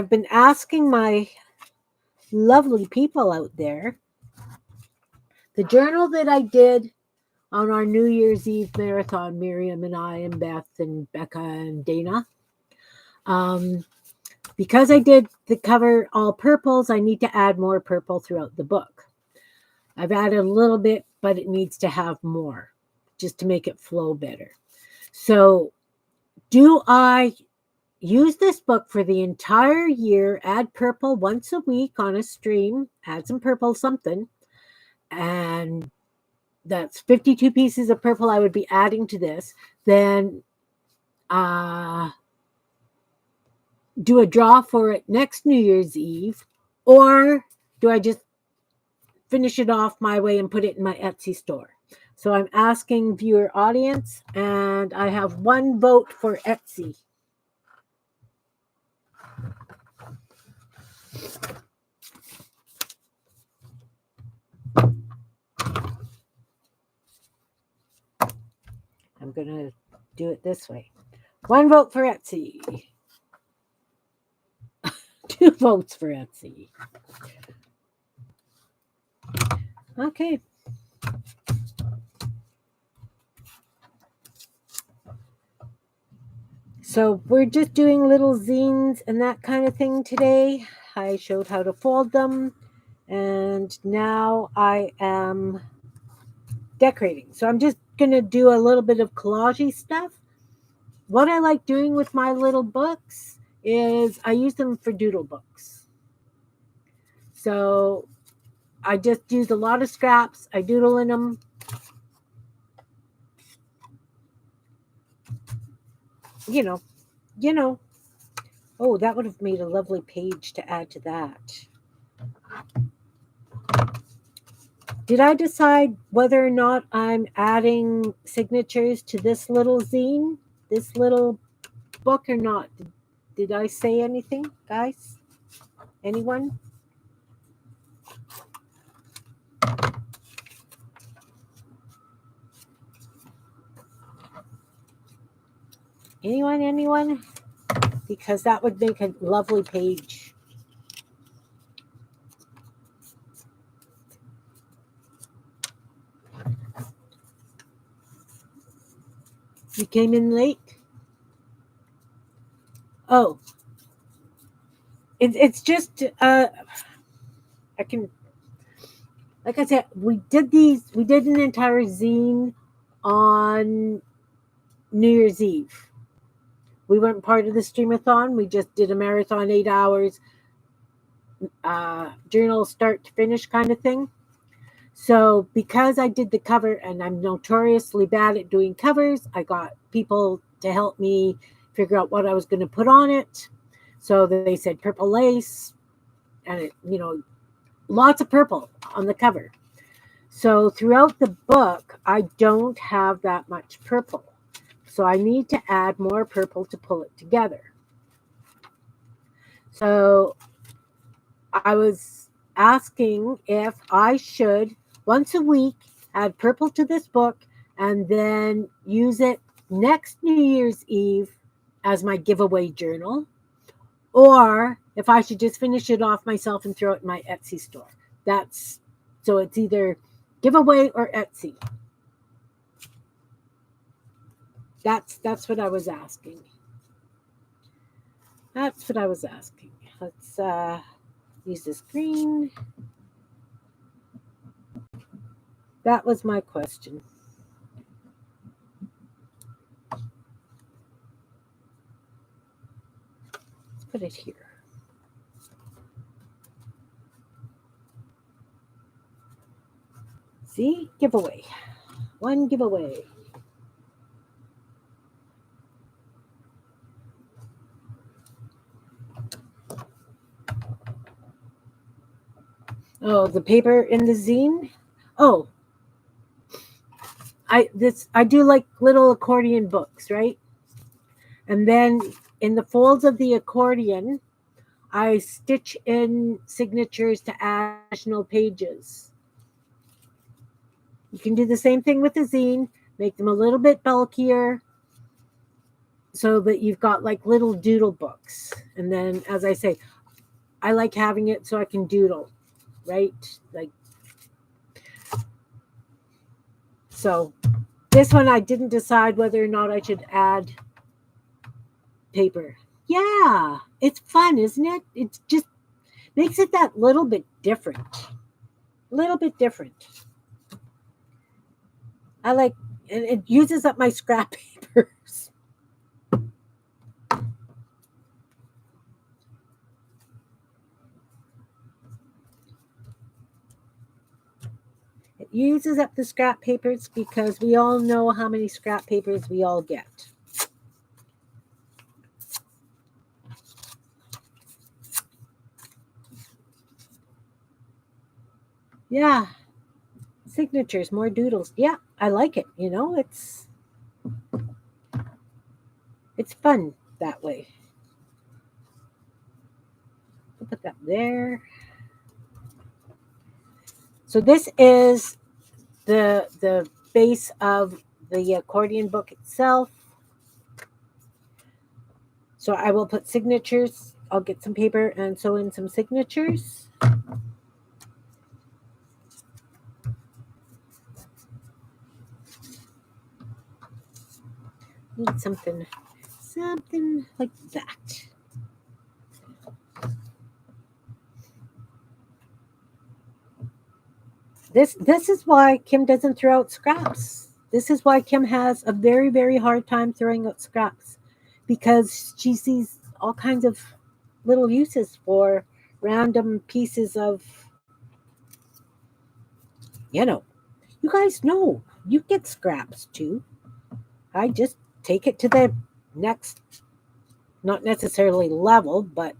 Speaker 1: been asking my lovely people out there. The journal that I did on our New Year's Eve marathon, Miriam and I and Beth and Becca and Dana. Because I did the cover all purples, I need to add more purple throughout the book. I've added a little bit, but it needs to have more just to make it flow better. So do I use this book for the entire year, add purple once a week on a stream, add some purple something, and that's 52 pieces of purple I would be adding to this. Then do a draw for it next New Year's Eve, or do I just finish it off my way and put it in my Etsy store? So I'm asking viewer audience, and I have 1 vote for Etsy. I'm going to do it this way. 1 vote for Etsy. 2 votes for Etsy. Okay. So we're just doing little zines and that kind of thing today. I showed how to fold them, and now I am decorating. So I'm just going to do a little bit of collage stuff. What I like doing with my little books is I use them for doodle books. So I just use a lot of scraps. I doodle in them. You know. Oh, that would have made a lovely page to add to that. Did I decide whether or not I'm adding signatures to this little zine, this little book or not? Did I say anything, guys? Anyone? Anyone? Because that would make a lovely page. You came in late? Oh. It's just, I can, like I said, we did an entire zine on New Year's Eve. We weren't part of the streamathon. We just did a marathon, 8 hours, journal start to finish kind of thing. So because I did the cover, and I'm notoriously bad at doing covers, I got people to help me figure out what I was going to put on it. So they said purple lace, and it, lots of purple on the cover. So throughout the book, I don't have that much purple. So I need to add more purple to pull it together. So I was asking if I should, once a week, add purple to this book and then use it next New Year's Eve as my giveaway journal, or if I should just finish it off myself and throw it in my Etsy store. That's So it's either giveaway or Etsy. That's what I was asking. That's what I was asking. Let's use this green. That was my question. Let's put it here. See? Giveaway. One giveaway. Oh, the paper in the zine? Oh, I do like little accordion books, right? And then in the folds of the accordion, I stitch in signatures to add additional pages. You can do the same thing with the zine, make them a little bit bulkier so that you've got like little doodle books. And then, as I say, I like having it so I can doodle, right? Like, so this one I didn't decide whether or not I should add paper. Yeah, it's fun, isn't it? It just makes it that little bit different. A little bit different. I like, and it uses up my scrap papers. It uses up the scrap papers because we all know how many scrap papers we all get. Yeah. Signatures, more doodles. Yeah, I like it. You know, it's fun that way. I'll put that there. So this is the base of the accordion book itself. So I will put signatures. I'll get some paper and sew in some signatures. Need something like that. This is why Kim doesn't throw out scraps. This is why Kim has a very, very hard time throwing out scraps, because she sees all kinds of little uses for random pieces of, you guys know, you get scraps too. I just take it to the next, not necessarily level, but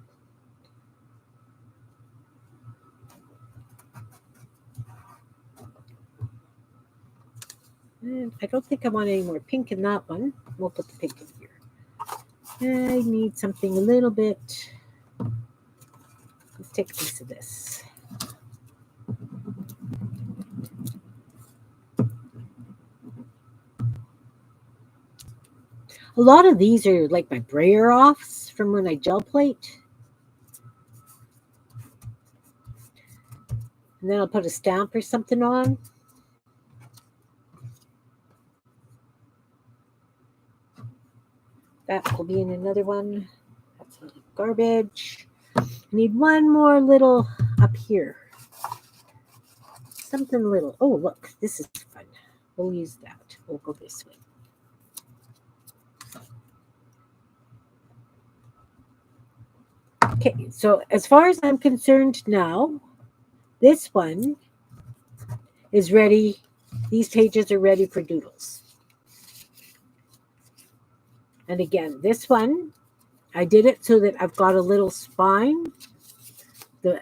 Speaker 1: I don't think I want any more pink in that one. We'll put the pink in here. I need something a little bit. Let's take a piece of this. A lot of these are like my brayer offs from when I gel plate. And then I'll put a stamp or something on. That will be in another one. That's a little garbage. I need one more little up here. Something little. Oh, look, this is fun. We'll use that. We'll go this way. Okay, so as far as I'm concerned now, this one is ready. These pages are ready for doodles. And again, this one, I did it so that I've got a little spine. The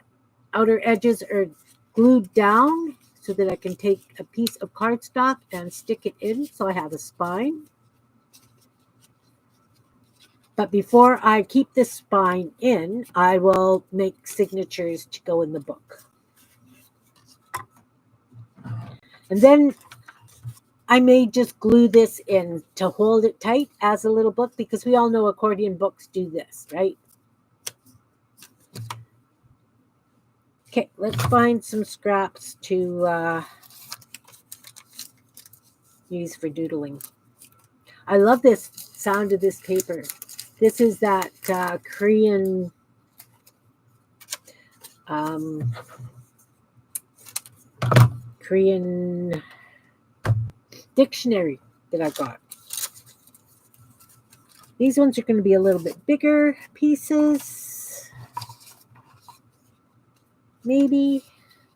Speaker 1: outer edges are glued down so that I can take a piece of cardstock and stick it in so I have a spine. But before I keep this spine in, I will make signatures to go in the book. And then I may just glue this in to hold it tight as a little book, because we all know accordion books do this, right? Okay, let's find some scraps to use for doodling. I love this sound of this paper. This is that Korean Korean dictionary that I got. These ones are going to be a little bit bigger pieces. Maybe.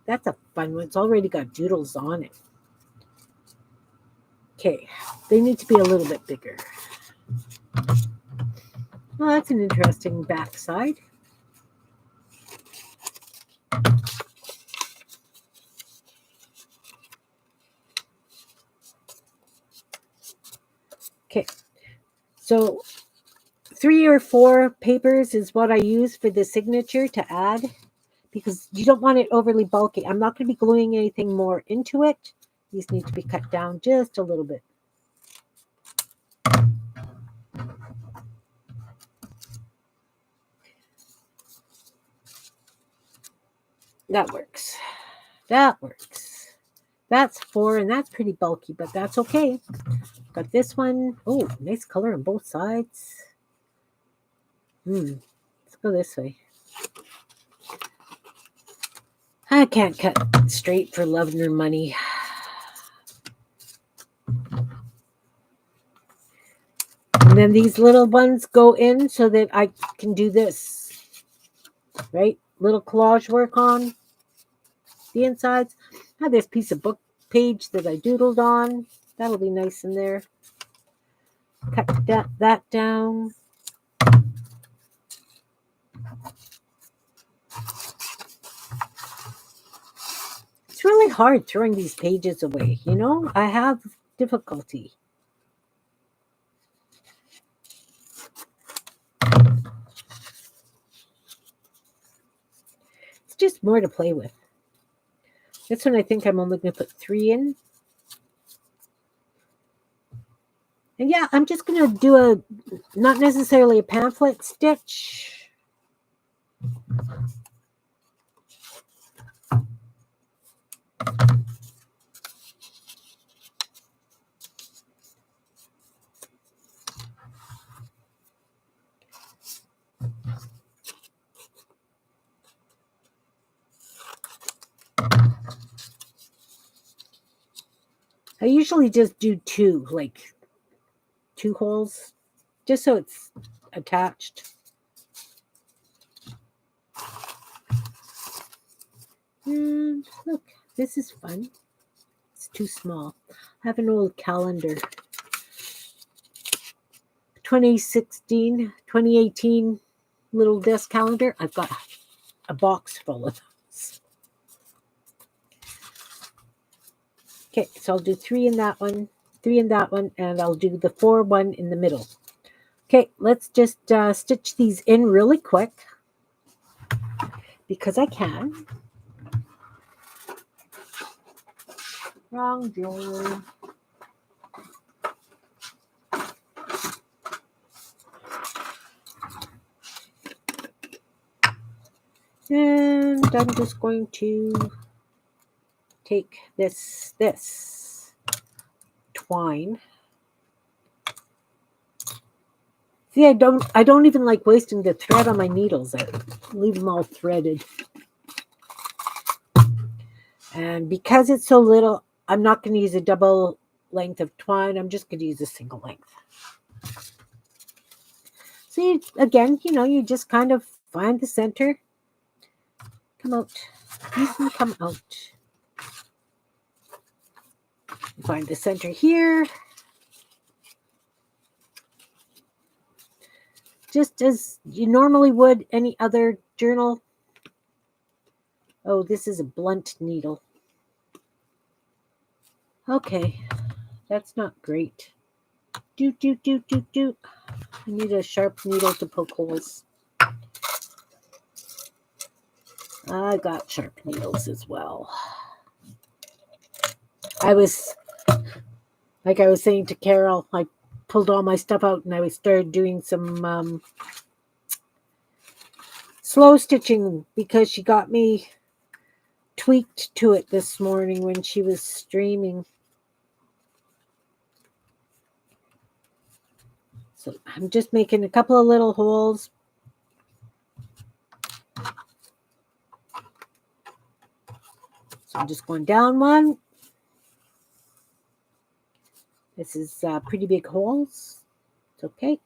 Speaker 1: That's a fun one. It's already got doodles on it. Okay, they need to be a little bit bigger. Well, that's an interesting backside. Okay, so 3 or 4 papers is what I use for the signature to add, because you don't want it overly bulky. I'm not going to be gluing anything more into it. These need to be cut down just a little bit. That works. That works. That's 4, and that's pretty bulky, but that's okay. Got this one. Oh, nice color on both sides. Let's go this way. I can't cut straight for love nor money. And then these little ones go in so that I can do this. Right? Little collage work on the insides. I have this piece of book page that I doodled on. That'll be nice in there. Cut that down. It's really hard throwing these pages away. You know, I have difficulty. It's just more to play with. This one I think I'm only going to put 3 in. And yeah, I'm just going to do not necessarily a pamphlet stitch. I usually just do 2, like 2 holes, just so it's attached. And look, this is fun. It's too small. I have an old calendar. 2018 little desk calendar. I've got a box full of those. Okay, so I'll do 3 in that one, 3 in that one, and I'll do the 4 one in the middle. Okay, let's just stitch these in really quick because I can. Wrong drawer. And I'm just going to take this twine. See, I don't even like wasting the thread on my needles. I leave them all threaded. And because it's so little, I'm not going to use a double length of twine. I'm just going to use a single length. See, again, you know, you just kind of find the center. Come out. You can come out. Find the center here. Just as you normally would any other journal. Oh, this is a blunt needle. Okay, that's not great. I need a sharp needle to poke holes. I got sharp needles as well. I was saying to Carol, I pulled all my stuff out and I started doing some slow stitching because she got me tweaked to it this morning when she was streaming. So I'm just making a couple of little holes. So I'm just going down one. This is pretty big holes. It's okay.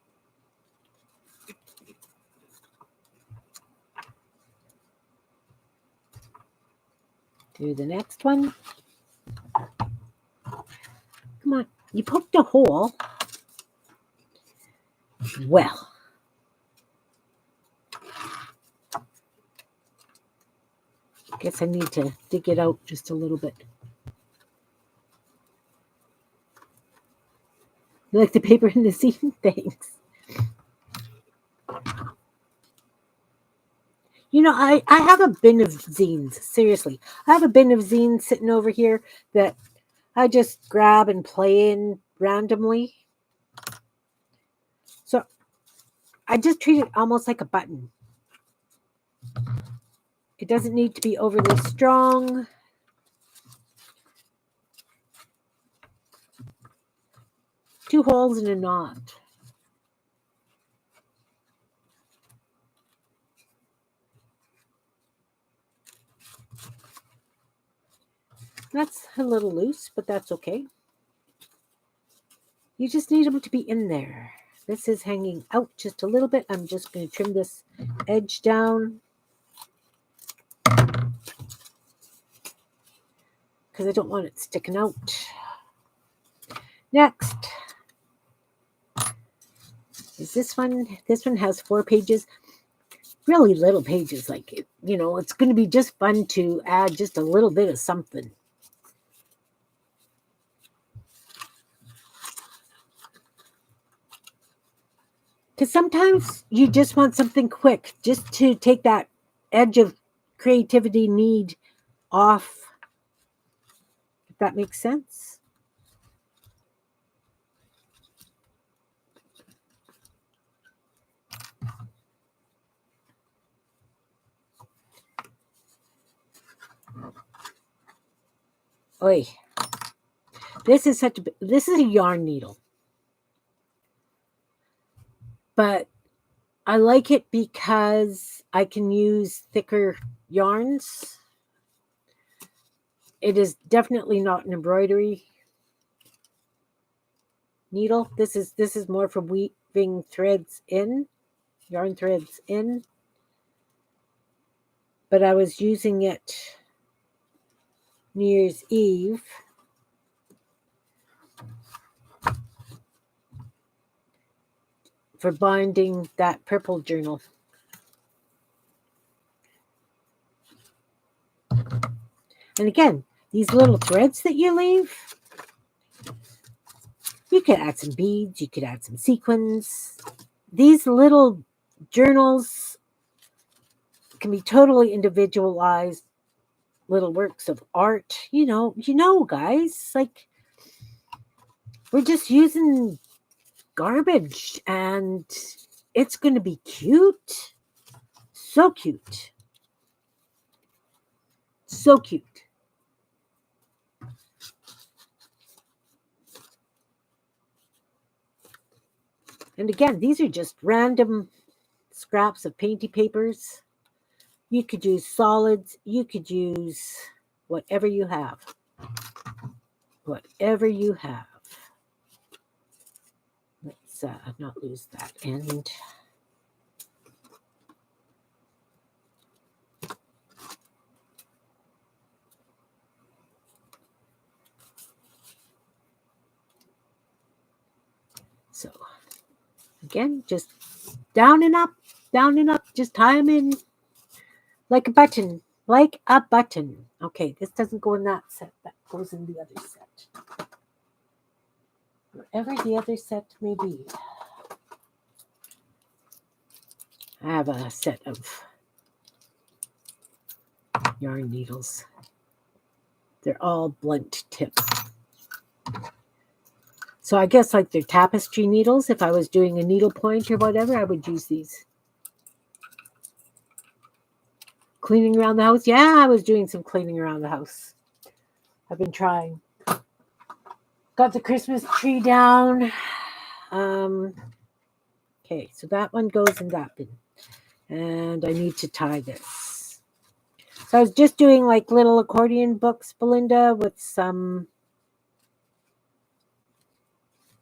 Speaker 1: Do the next one. Come on. You poked a hole. Well. I guess I need to dig it out just a little bit. You like the paper in the zine? Thanks. You know, I have a bin of zines. Seriously. I have a bin of zines sitting over here that I just grab and play in randomly. So I just treat it almost like a button. It doesn't need to be overly strong. Two holes and a knot. That's a little loose, but that's okay. You just need them to be in there. This is hanging out just a little bit. I'm just going to trim this edge down because I don't want it sticking out. Next is this one. This one has 4 pages. Really little pages. Like, you know, it's going to be just fun to add just a little bit of something. Because sometimes you just want something quick, just to take that edge of creativity need off, if that makes sense. Oi. This is a yarn needle. But I like it because I can use thicker yarns. It is definitely not an embroidery needle. This is more for weaving threads in, yarn threads in. But I was using it New Year's Eve for binding that purple journal. And again, these little threads that you leave, you could add some beads, you could add some sequins. These little journals can be totally individualized little works of art. You know, guys, like, we're just using garbage and it's going to be cute. So cute. So cute. And again, these are just random scraps of painty papers. You could use solids. You could use whatever you have. Whatever you have. Let's not lose that end. So, again, just down and up, just tie them in like a button, Okay, this doesn't go in that set, that goes in the other set. Wherever the other set may be. I have a set of yarn needles. They're all blunt tip. So I guess like they're tapestry needles. If I was doing a needle point or whatever, I would use these. Cleaning around the house? Yeah, I was doing some cleaning around the house. I've been trying. Got the Christmas tree down. Okay, so that one goes in that bin. And I need to tie this. So I was just doing like little accordion books, Belinda, with some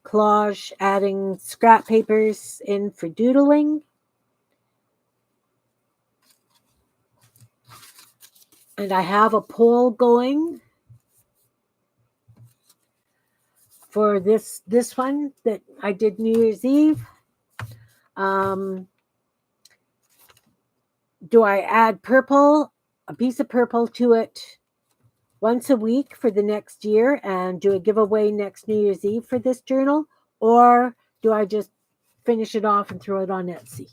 Speaker 1: collage, adding scrap papers in for doodling. And I have a poll going for this one that I did New Year's Eve. Do I add purple, a piece of purple to it once a week for the next year and do a giveaway next New Year's Eve for this journal? Or do I just finish it off and throw it on Etsy?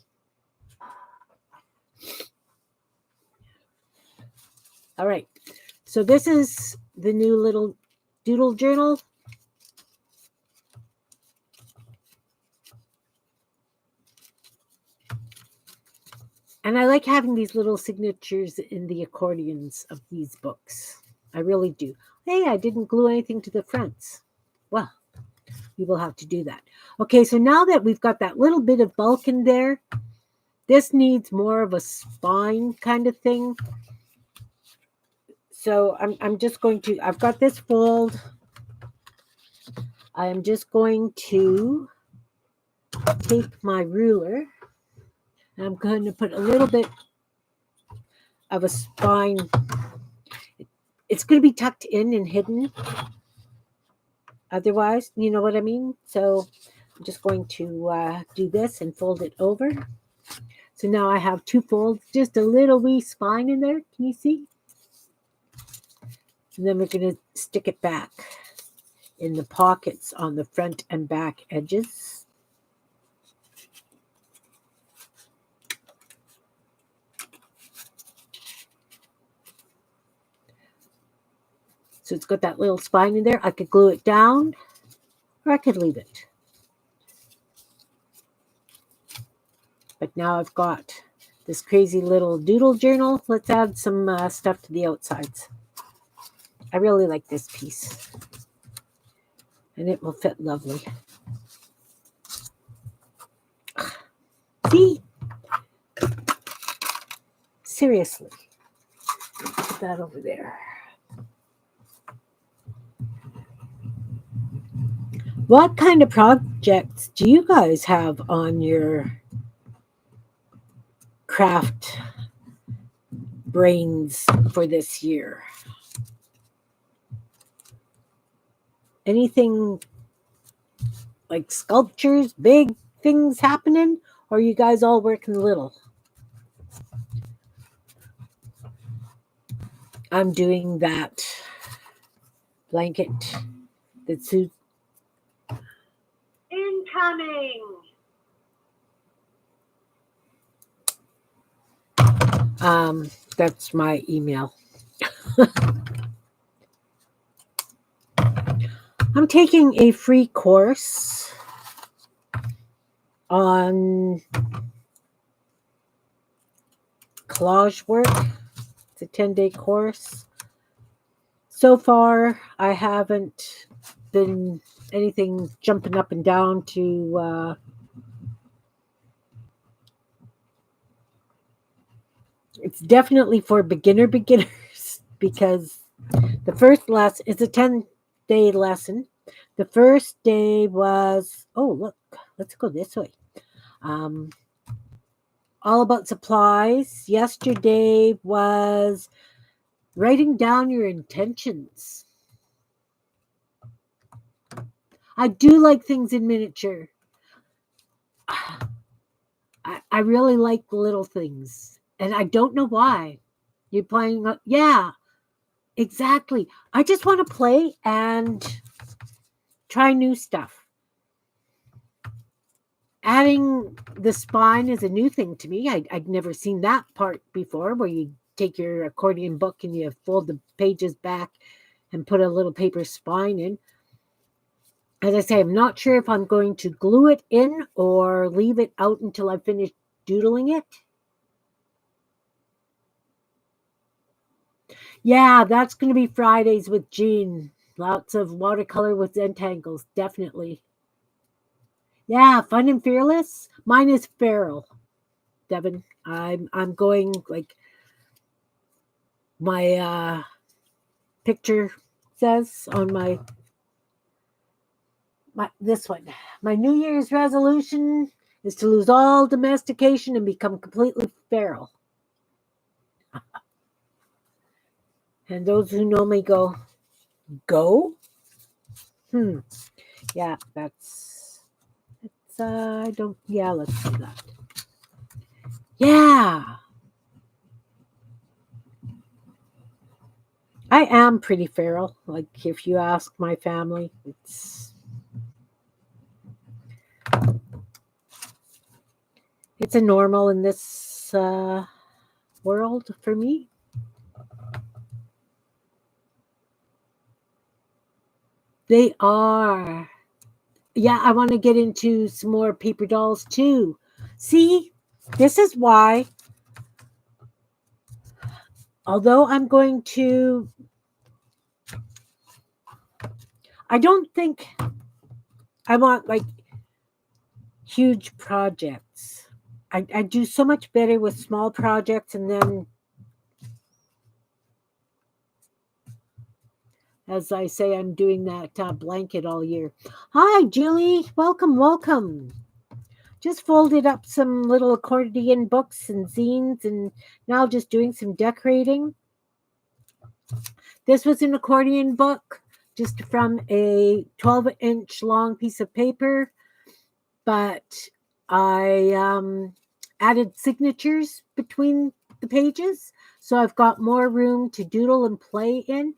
Speaker 1: All right. So this is the new little doodle journal. And I like having these little signatures in the accordions of these books. I really do. Hey, I didn't glue anything to the fronts. Well, we will have to do that. Okay, so now that we've got that little bit of bulk in there, this needs more of a spine kind of thing. So I'm just going to, I've got this fold. I am just going to take my ruler. And I'm going to put a little bit of a spine. It's going to be tucked in and hidden. Otherwise, you know what I mean? So I'm just going to do this and fold it over. So now I have two folds, just a little wee spine in there. Can you see? And then we're going to stick it back in the pockets on the front and back edges. So it's got that little spine in there. I could glue it down or I could leave it. But now I've got this crazy little doodle journal. Let's add some stuff to the outsides. I really like this piece. And it will fit lovely. See? Seriously. Put that over there. What kind of projects do you guys have on your craft brains for this year? Anything like sculptures, big things happening? Or are you guys all working little? I'm doing that blanket that suits. Incoming! That's my email. I'm taking a free course on collage work. It's a 10-day course. So far, I haven't been anything jumping up and down to it's definitely for beginners because the first lesson is a 10-day lesson. The first day was, oh, look, let's go this way. All about supplies. Yesterday was writing down your intentions. I do like things in miniature. I really like little things. And I don't know why. You're playing, yeah, exactly. I just want to play and try new stuff. Adding the spine is a new thing to me. I'd never seen that part before where you take your accordion book and you fold the pages back and put a little paper spine in. As I say, I'm not sure if I'm going to glue it in or leave it out until I finish doodling it. Yeah, that's going to be Fridays with Jean. Lots of watercolor with Zentangles, definitely. Yeah, fun and fearless. Mine is feral, Devin. I'm going like my picture says on my this one. My New Year's resolution is to lose all domestication and become completely feral. And those who know me go? Hmm. Yeah, it's I don't yeah, let's see that. Yeah. I am pretty feral. Like if you ask my family, it's a normal in this world for me. They are. Yeah, I want to get into some more paper dolls too. See, this is why, although I don't think I want like huge projects. I do so much better with small projects, and then, as I say, I'm doing that blanket all year. Hi, Julie. Welcome, welcome. Just folded up some little accordion books and zines, and now just doing some decorating. This was an accordion book just from a 12-inch long piece of paper, but I added signatures between the pages, so I've got more room to doodle and play in.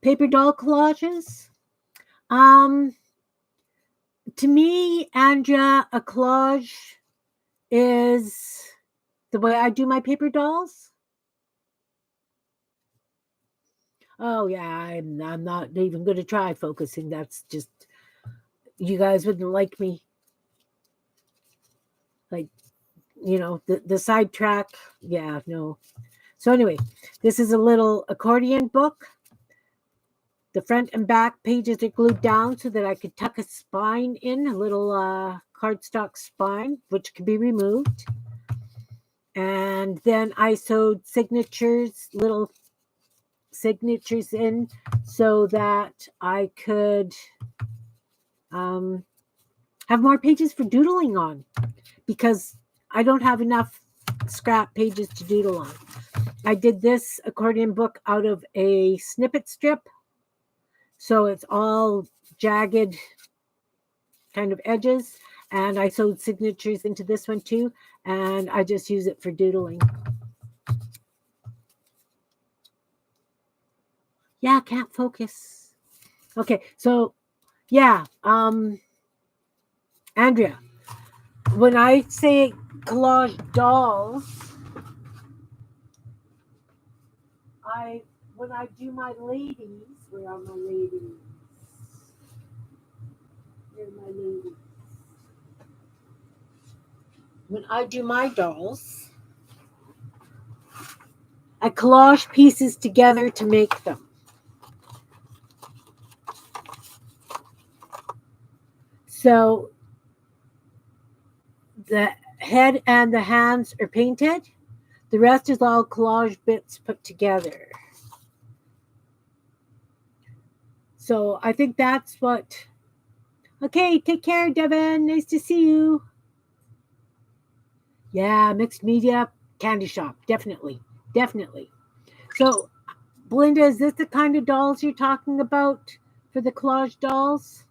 Speaker 1: Paper doll collages. Um, to me, Andrea, a collage is the way I do my paper dolls. Oh yeah, I'm not even going to try focusing. That's just you guys wouldn't like me. Like the sidetrack. Yeah, no. So anyway, this is a little accordion book. The front and back pages are glued down so that I could tuck a spine in, a little cardstock spine, which can be removed. And then I sewed little signatures in so that I could have more pages for doodling on, because I don't have enough scrap pages to doodle on. I did this accordion book out of a snippet strip, so it's all jagged kind of edges, and I sewed signatures into this one too, and I just use it for doodling. Yeah, can't focus. Okay, so yeah, Andrea, when I say collage dolls, when I do my ladies, where are my ladies? Where are my ladies? When I do my dolls, I collage pieces together to make them. So the head and the hands are painted. The rest is all collage bits put together. So I think that's what. Okay, take care, Devin. Nice to see you. Yeah, mixed media candy shop. Definitely. Definitely. So, Belinda, is this the kind of dolls you're talking about for the collage dolls?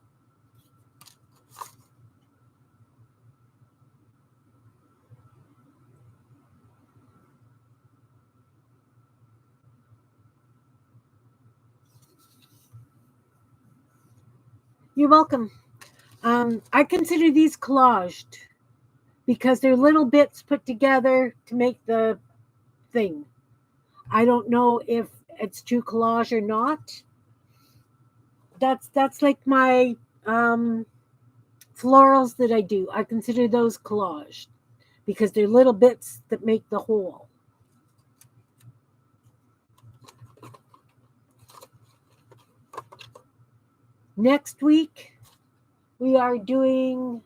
Speaker 1: You're welcome. I consider these collaged because they're little bits put together to make the thing. I don't know if it's true collage or not. That's like my florals that I do. I consider those collage because they're little bits that make the whole. Next week we are doing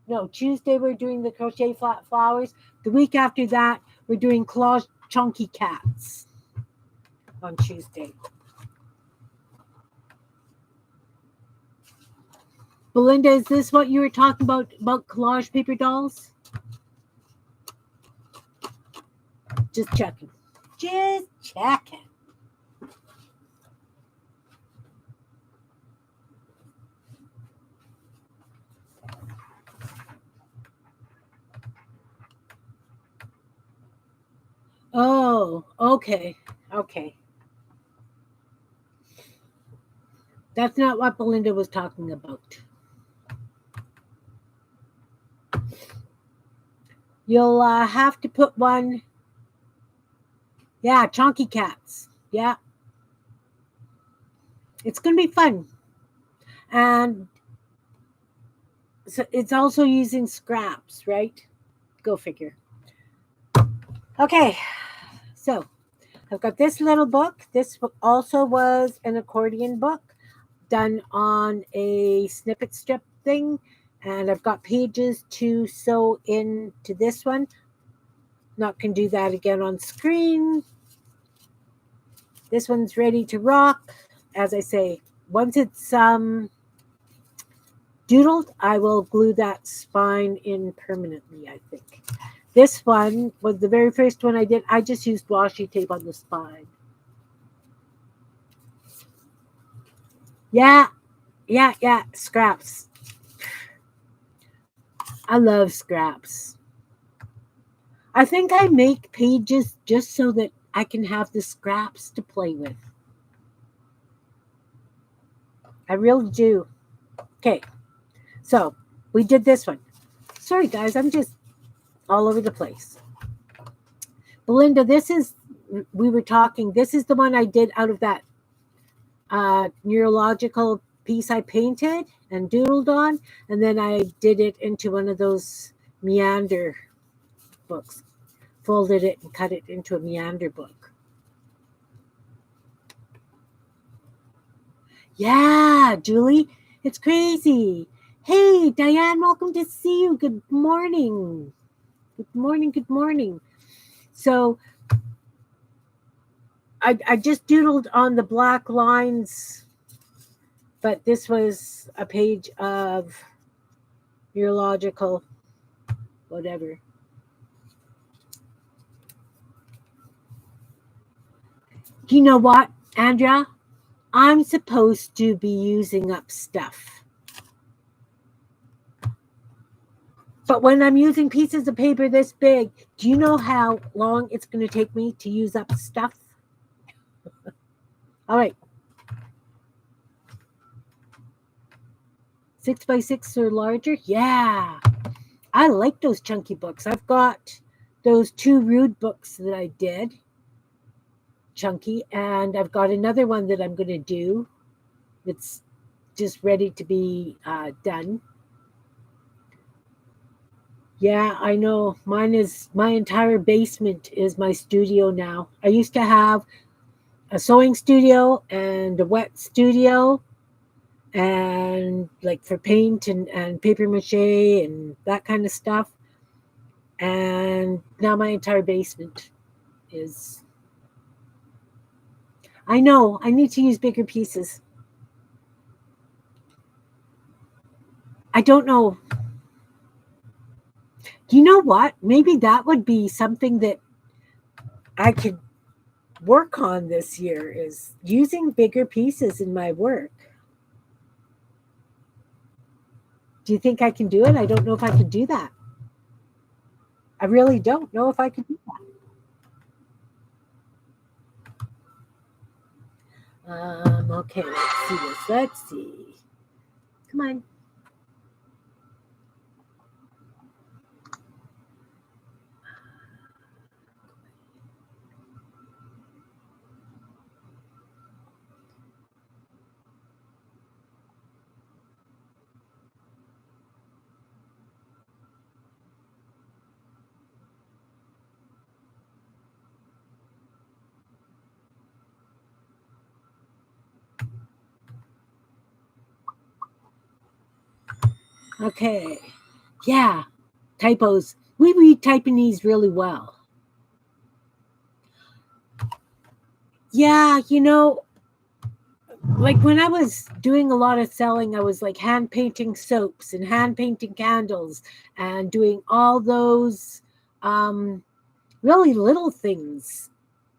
Speaker 1: no Tuesday we're doing the crochet flat flowers. The week after that we're doing collage chunky cats on Tuesday. Belinda, is this what you were talking about collage paper dolls? Just checking. Just checking. Oh, okay. Okay. That's not what Belinda was talking about. You'll have to put one. Yeah, chunky cats. Yeah. It's going to be fun. And so it's also using scraps, right? Go figure. Okay. So I've got this little book. This also was an accordion book done on a snippet strip thing. And I've got pages to sew into this one. Not going to do that again on screen. This one's ready to rock. As I say, once it's doodled, I will glue that spine in permanently, I think. This one was the very first one I did. I just used washi tape on the spine. Yeah, scraps. I love scraps. I think I make pages just so that I can have the scraps to play with. I really do. Okay, so we did this one. Sorry, guys, I'm just all over the place. Belinda, we were talking, this is the one I did out of that neurological piece I painted and doodled on, and then I did it into one of those Meander books, folded it and cut it into a Meander book. Yeah, Julie, it's crazy. Hey, Diane, welcome to see you. Good morning. Good morning, good morning. So I just doodled on the black lines, but this was a page of neurological whatever. You know what, Andrea? I'm supposed to be using up stuff. But when I'm using pieces of paper this big, do you know how long it's going to take me to use up stuff? All right. 6x6 or larger? Yeah. I like those chunky books. I've got those 2 rude books that I did, chunky, and I've got another one that I'm going to do that's just ready to be done. Yeah, I know. Mine is my entire basement is my studio now. I used to have a sewing studio and a wet studio and like for paint and paper mache and that kind of stuff. And now my entire basement is. I know. I need to use bigger pieces. I don't know. You know what? Maybe that would be something that I could work on this year is using bigger pieces in my work. Do you think I can do it? I don't know if I can do that. I really don't know if I can do that. Okay, let's see this. Let's see. Come on. Okay. Yeah. Typos. We read Taiwanese really well. Yeah, like when I was doing a lot of selling, I was like hand painting soaps and hand painting candles and doing all those really little things.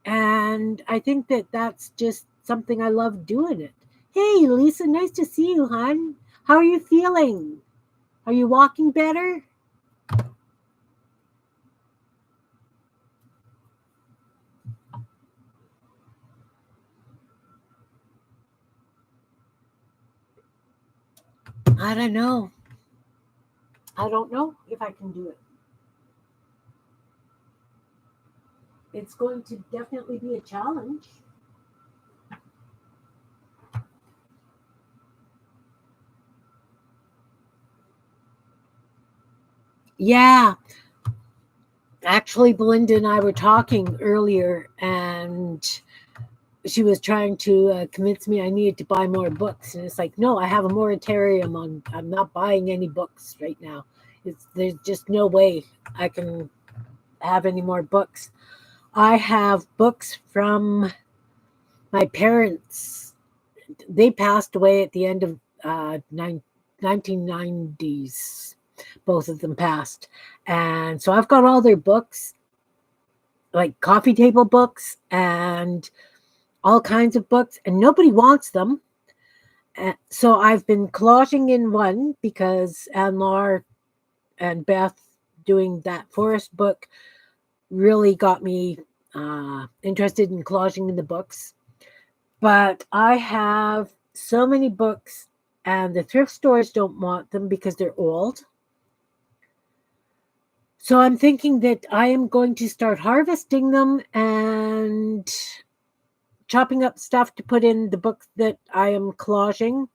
Speaker 1: And I think that that's just something I love doing it. Hey, Lisa, nice to see you, hon. How are you feeling? Are you walking better? I don't know. I don't know if I can do it. It's going to definitely be a challenge. Yeah, actually, Belinda and I were talking earlier, and she was trying to convince me I needed to buy more books, and it's like, no, I have a moratorium on. I'm not buying any books right now. There's just no way I can have any more books. I have books from my parents. They passed away at the end of 1990s. Both of them passed. And so I've got all their books, like coffee table books and all kinds of books, and nobody wants them. So I've been collaging in one because Anne Laure and Beth doing that forest book really got me interested in collaging in the books. But I have so many books, and the thrift stores don't want them because they're old. So I'm thinking that I am going to start harvesting them and chopping up stuff to put in the books that I am collaging.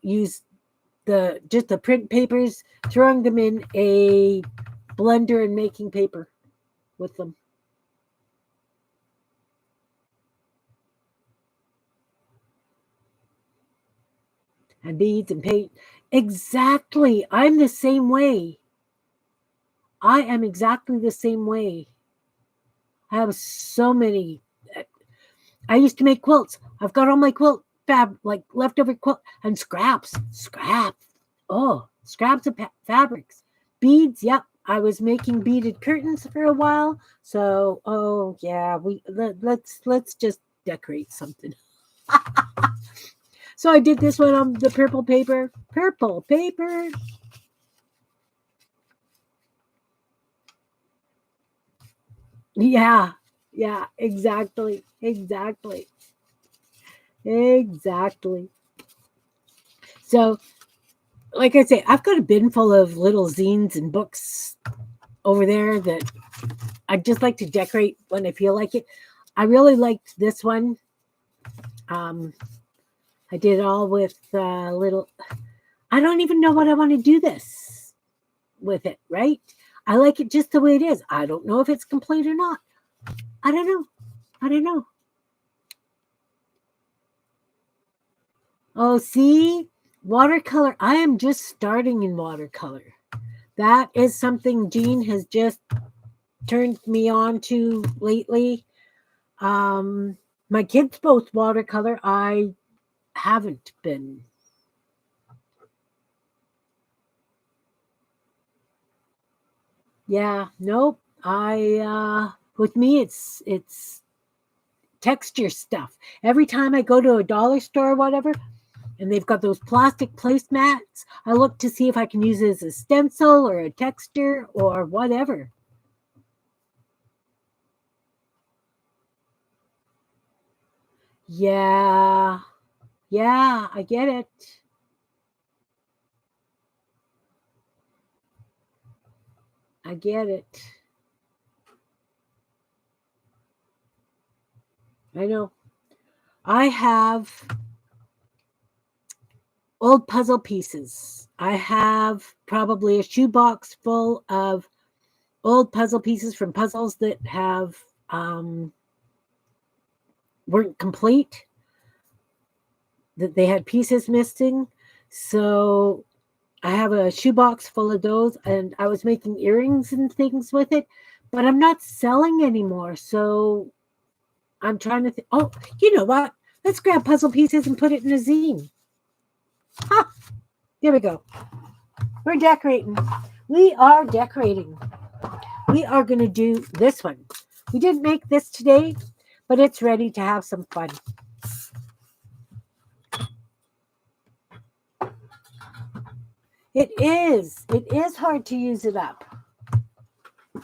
Speaker 1: Use the print papers, throwing them in a blender and making paper with them. And beads and paint. Exactly. I'm the same way. I am exactly the same way. I have so many. I used to make quilts. I've got all my quilt like leftover quilt and scraps. Oh, scraps of fabrics, beads. Yep, I was making beaded curtains for a while. So, oh yeah, let's just decorate something. So I did this one on the purple paper. Purple paper. Yeah, yeah, exactly. So, like I say, I've got a bin full of little zines and books over there that I just like to decorate when I feel like it. I really liked this one. Um, I did it all with little. I don't even know what I want to do this with it. Right? I like it just the way it is. I don't know if it's complete or not. I don't know. I don't know. Oh, see, watercolor. I am just starting in watercolor. That is something Jean has just turned me on to lately. Um, my kids both watercolor. I haven't been. Yeah, nope. I with me it's texture stuff. Every time I go to a dollar store or whatever, and they've got those plastic placemats, I look to see if I can use it as a stencil or a texture or whatever. Yeah. Yeah, I get it. I get it. I know. I have old puzzle pieces. I have probably a shoebox full of old puzzle pieces from puzzles that have weren't complete, that they had pieces missing. So I have a shoebox full of those, and I was making earrings and things with it, but I'm not selling anymore. So I'm trying to think. Oh, you know what? Let's grab puzzle pieces and put it in a zine. Huh. There we go. We're decorating. We are decorating. We are going to do this one. We didn't make this today, but it's ready to have some fun. It is. It is hard to use it up.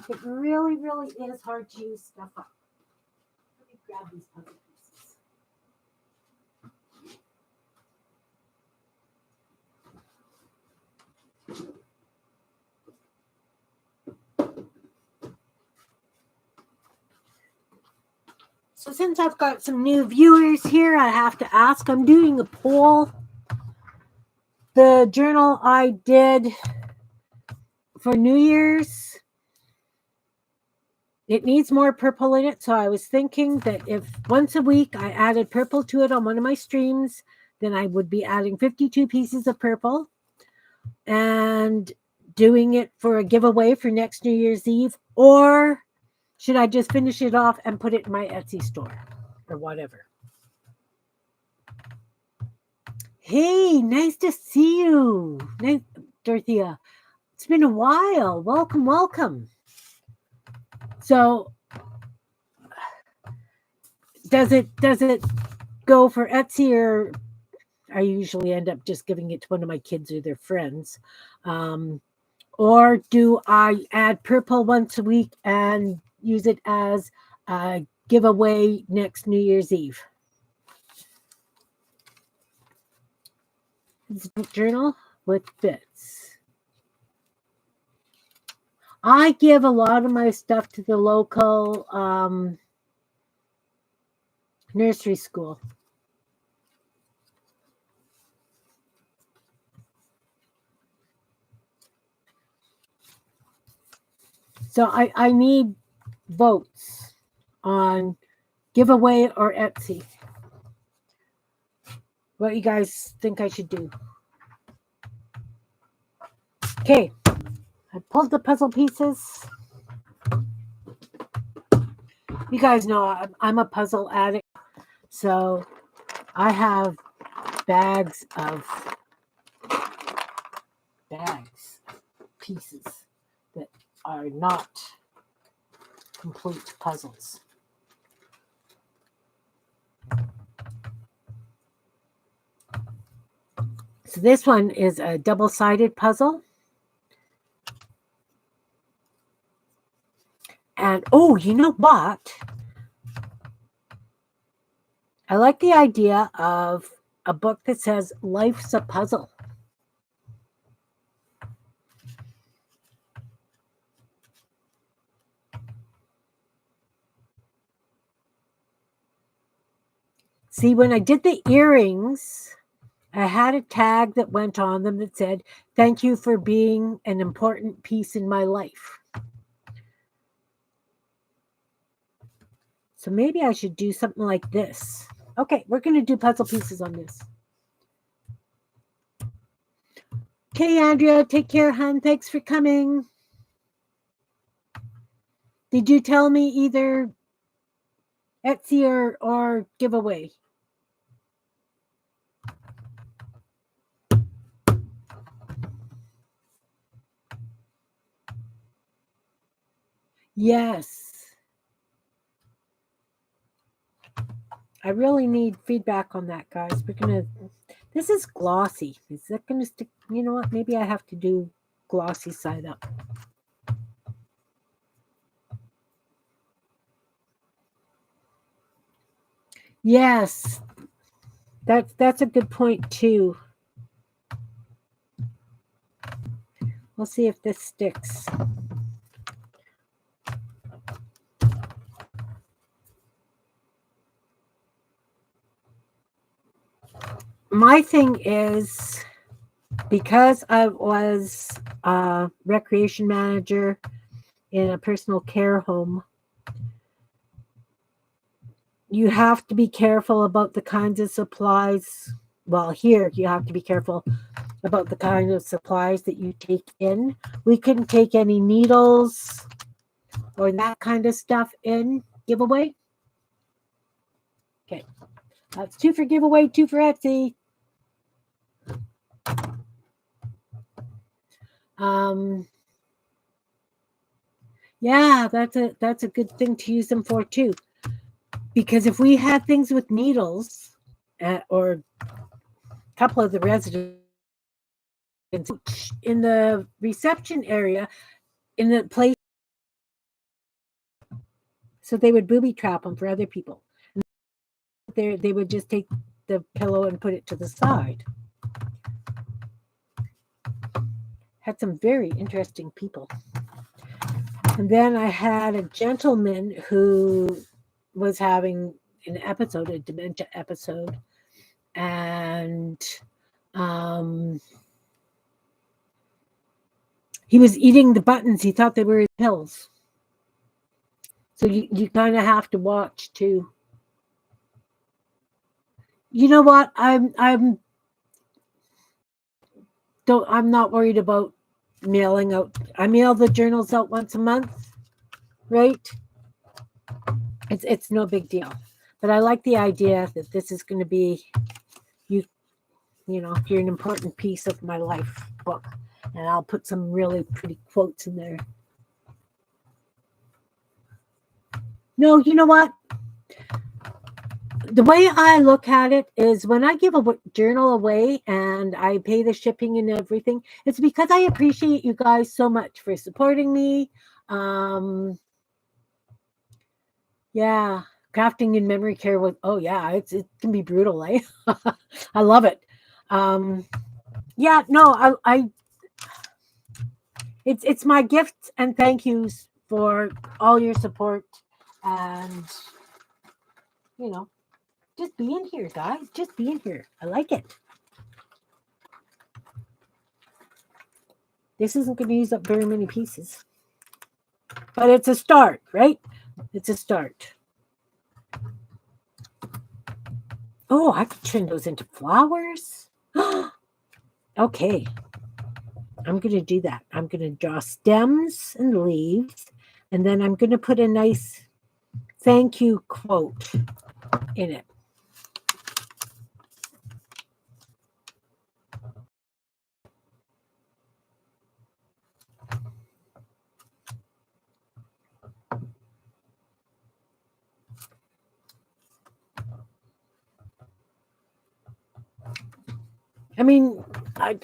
Speaker 1: It really, really is hard to use stuff up. Let me grab these puzzle pieces. So since I've got some new viewers here, I have to ask, I'm doing a poll. The journal I did for New Year's, it needs more purple in it. So I was thinking that if once a week I added purple to it on one of my streams, then I would be adding 52 pieces of purple and doing it for a giveaway for next New Year's Eve. Or should I just finish it off and put it in my Etsy store or whatever? Hey, nice to see you. Nice, Dorothea. It's been a while. Welcome, welcome. So does it go for Etsy, or I usually end up just giving it to one of my kids or their friends? Or do I add purple once a week and use it as a giveaway next New Year's Eve? It's a journal with bits. I give a lot of my stuff to the local nursery school. So I need votes on giveaway or Etsy. What you guys think I should do? Okay, I pulled the puzzle pieces. You guys know I'm a puzzle addict, so I have bags of pieces that are not complete puzzles. So this one is a double-sided puzzle. And oh, you know what? I like the idea of a book that says Life's a Puzzle. See, when I did the earrings, I had a tag that went on them that said, "Thank you for being an important piece in my life." So maybe I should do something like this. Okay, we're going to do puzzle pieces on this. Okay, Andrea, take care, hon. Thanks for coming. Did you tell me either Etsy or giveaway? Yes. I really need feedback on that, guys. This is glossy. Is that going to stick? You know what? Maybe I have to do glossy side up. Yes. That's a good point too. We'll see if this sticks. My thing is, because I was a recreation manager in a personal care home, you have to be careful about the kinds of supplies. Well, here you have to be careful about the kind of supplies that you take in. We couldn't take any needles or that kind of stuff in giveaway. Okay, that's 2 for giveaway, 2 for Etsy. Yeah, that's a good thing to use them for too. Because if we had things with needles or a couple of the residents in the reception area, in the place, so they would booby trap them for other people. They would just take the pillow and put it to the side. Had some very interesting people. And then I had a gentleman who was having an episode, a dementia episode, and he was eating the buttons. He thought they were his pills. So you kind of have to watch too. You know what? I'm not worried about mailing out. I mail the journals out once a month, right? It's no big deal. But I like the idea that this is going to be you know, you're an important piece of my life book. And I'll put some really pretty quotes in there. No, you know what? The way I look at it is when I give a journal away and I pay the shipping and everything, it's because I appreciate you guys so much for supporting me. Yeah, crafting in memory care was, oh yeah, it can be brutal, eh? I love it. Yeah, no, it's my gifts and thank yous for all your support and, you know, just being here, guys. Just being here. I like it. This isn't going to use up very many pieces. But it's a start, right? It's a start. Oh, I could turn those into flowers. Okay. I'm going to do that. I'm going to draw stems and leaves. And then I'm going to put a nice thank you quote in it. I mean,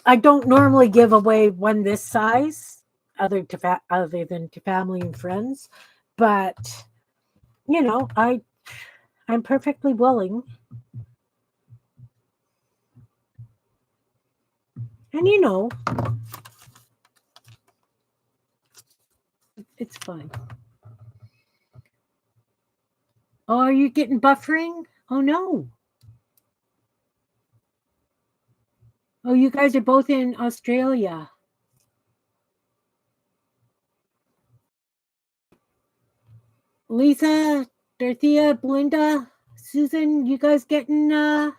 Speaker 1: I don't normally give away one this size other than to family and friends, but you know, I'm perfectly willing. And you know, it's fine. Oh, are you getting buffering? Oh no. Oh, you guys are both in Australia. Lisa, Dorothea, Belinda, Susan, you guys getting no.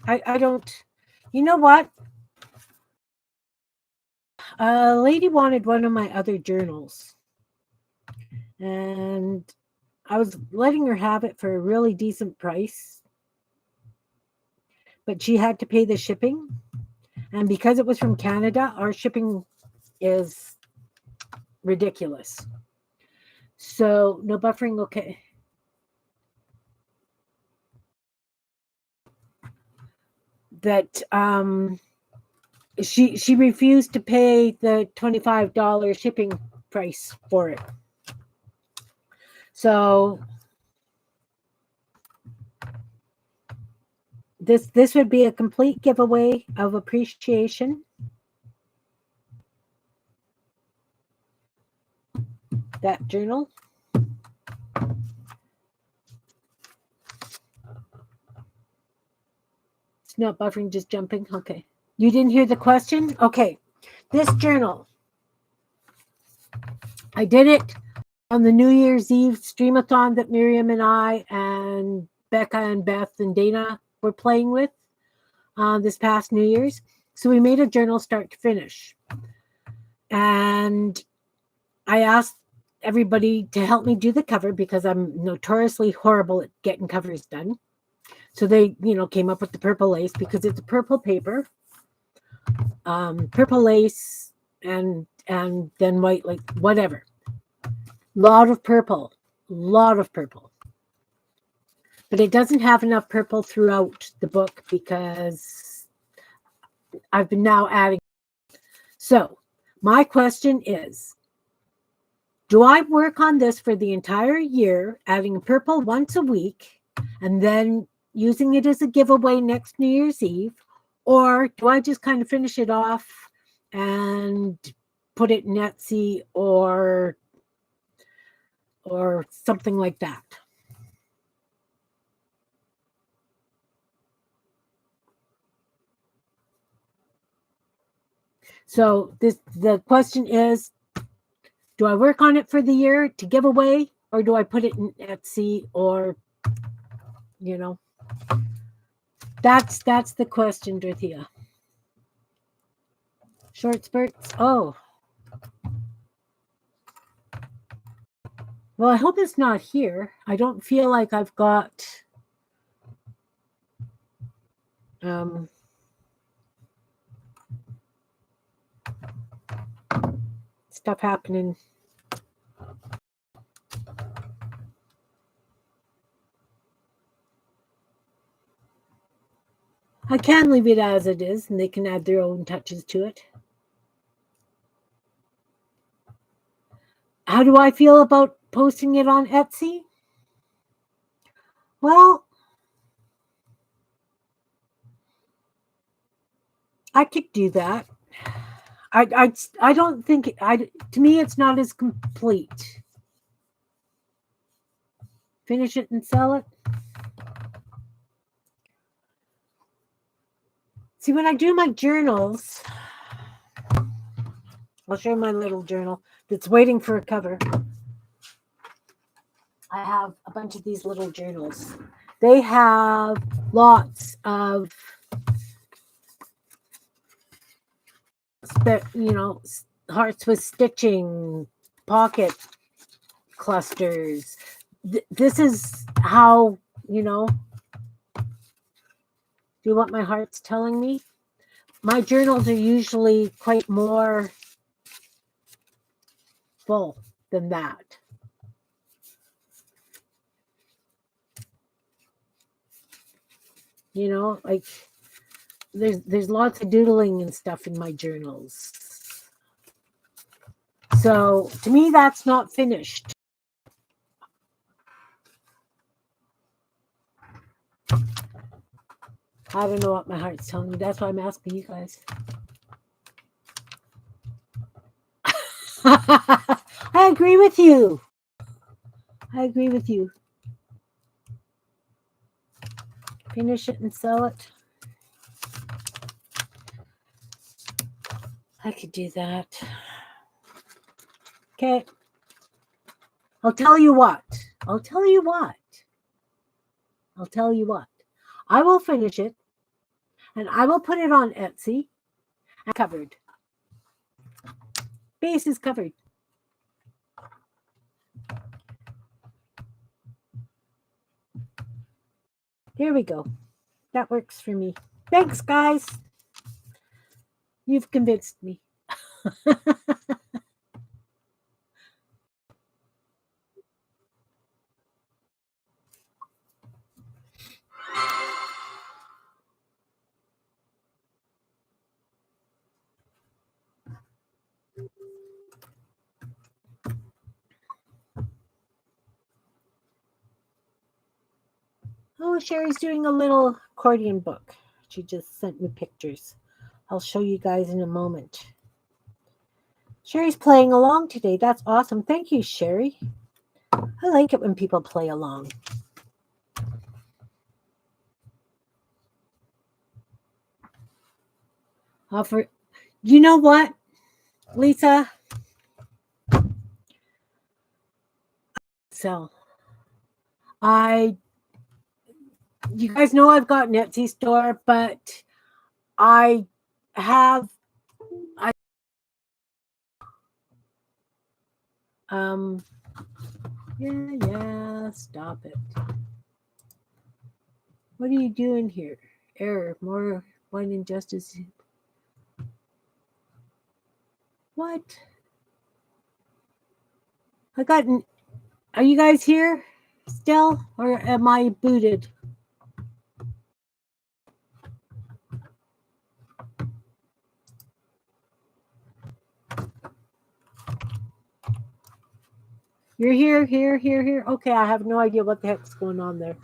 Speaker 1: I don't. You know what? A lady wanted one of my other journals. And I was letting her have it for a really decent price. But she had to pay the shipping. And because it was from Canada, our shipping is ridiculous. So no buffering, okay. That she refused to pay the $25 shipping price for it. So this would be a complete giveaway of appreciation. That journal. It's not buffering, just jumping. Okay. You didn't hear the question? Okay. This journal. I did it on the New Year's Eve streamathon that Miriam and I and Becca and Beth and Dana were playing with this past New Year's. So we made a journal start to finish. And I asked everybody to help me do the cover because I'm notoriously horrible at getting covers done. So they, came up with the purple lace because it's a purple paper, purple lace, and then white, like whatever. Lot of purple. But it doesn't have enough purple throughout the book because I've been now adding. So my question is, do I work on this for the entire year, adding purple once a week, and then using it as a giveaway next New Year's Eve? Or do I just kind of finish it off and put it in Etsy or something like that? So the question is, do I work on it for the year to give away, or do I put it in Etsy, or, that's the question, Dorothea. Short spurts. Oh. Well, I hope it's not here. I don't feel like I've got stuff happening. I can leave it as it is, and they can add their own touches to it. How do I feel about posting it on Etsy? Well, I could do that. I don't think to me it's not as complete. Finish it and sell it. See, when I do my journals, I'll show you my little journal that's waiting for a cover. I have a bunch of these little journals. They have lots of, hearts with stitching, pocket clusters. This is how, do what my heart's telling me. My journals are usually quite more full than that. Like there's lots of doodling and stuff in my journals. So to me, that's not finished. I don't know what my heart's telling me. That's why I'm asking you guys. I agree with you. Finish it and sell it. I could do that. Okay. I'll tell you what. I will finish it, and I will put it on Etsy and covered. Base is covered. There we go. That works for me. Thanks, guys. You've convinced me. Oh, Sherry's doing a little accordion book. She just sent me pictures. I'll show you guys in a moment. Sherry's playing along today. That's awesome. Thank you, Sherry. I like it when people play along. You know what, Lisa? So, You guys know I've got an Etsy store, but I have yeah, stop it. What are you doing here? Error, more one injustice. What? Are you guys here still, or am I booted? You're here. Okay, I have no idea what the heck's going on there.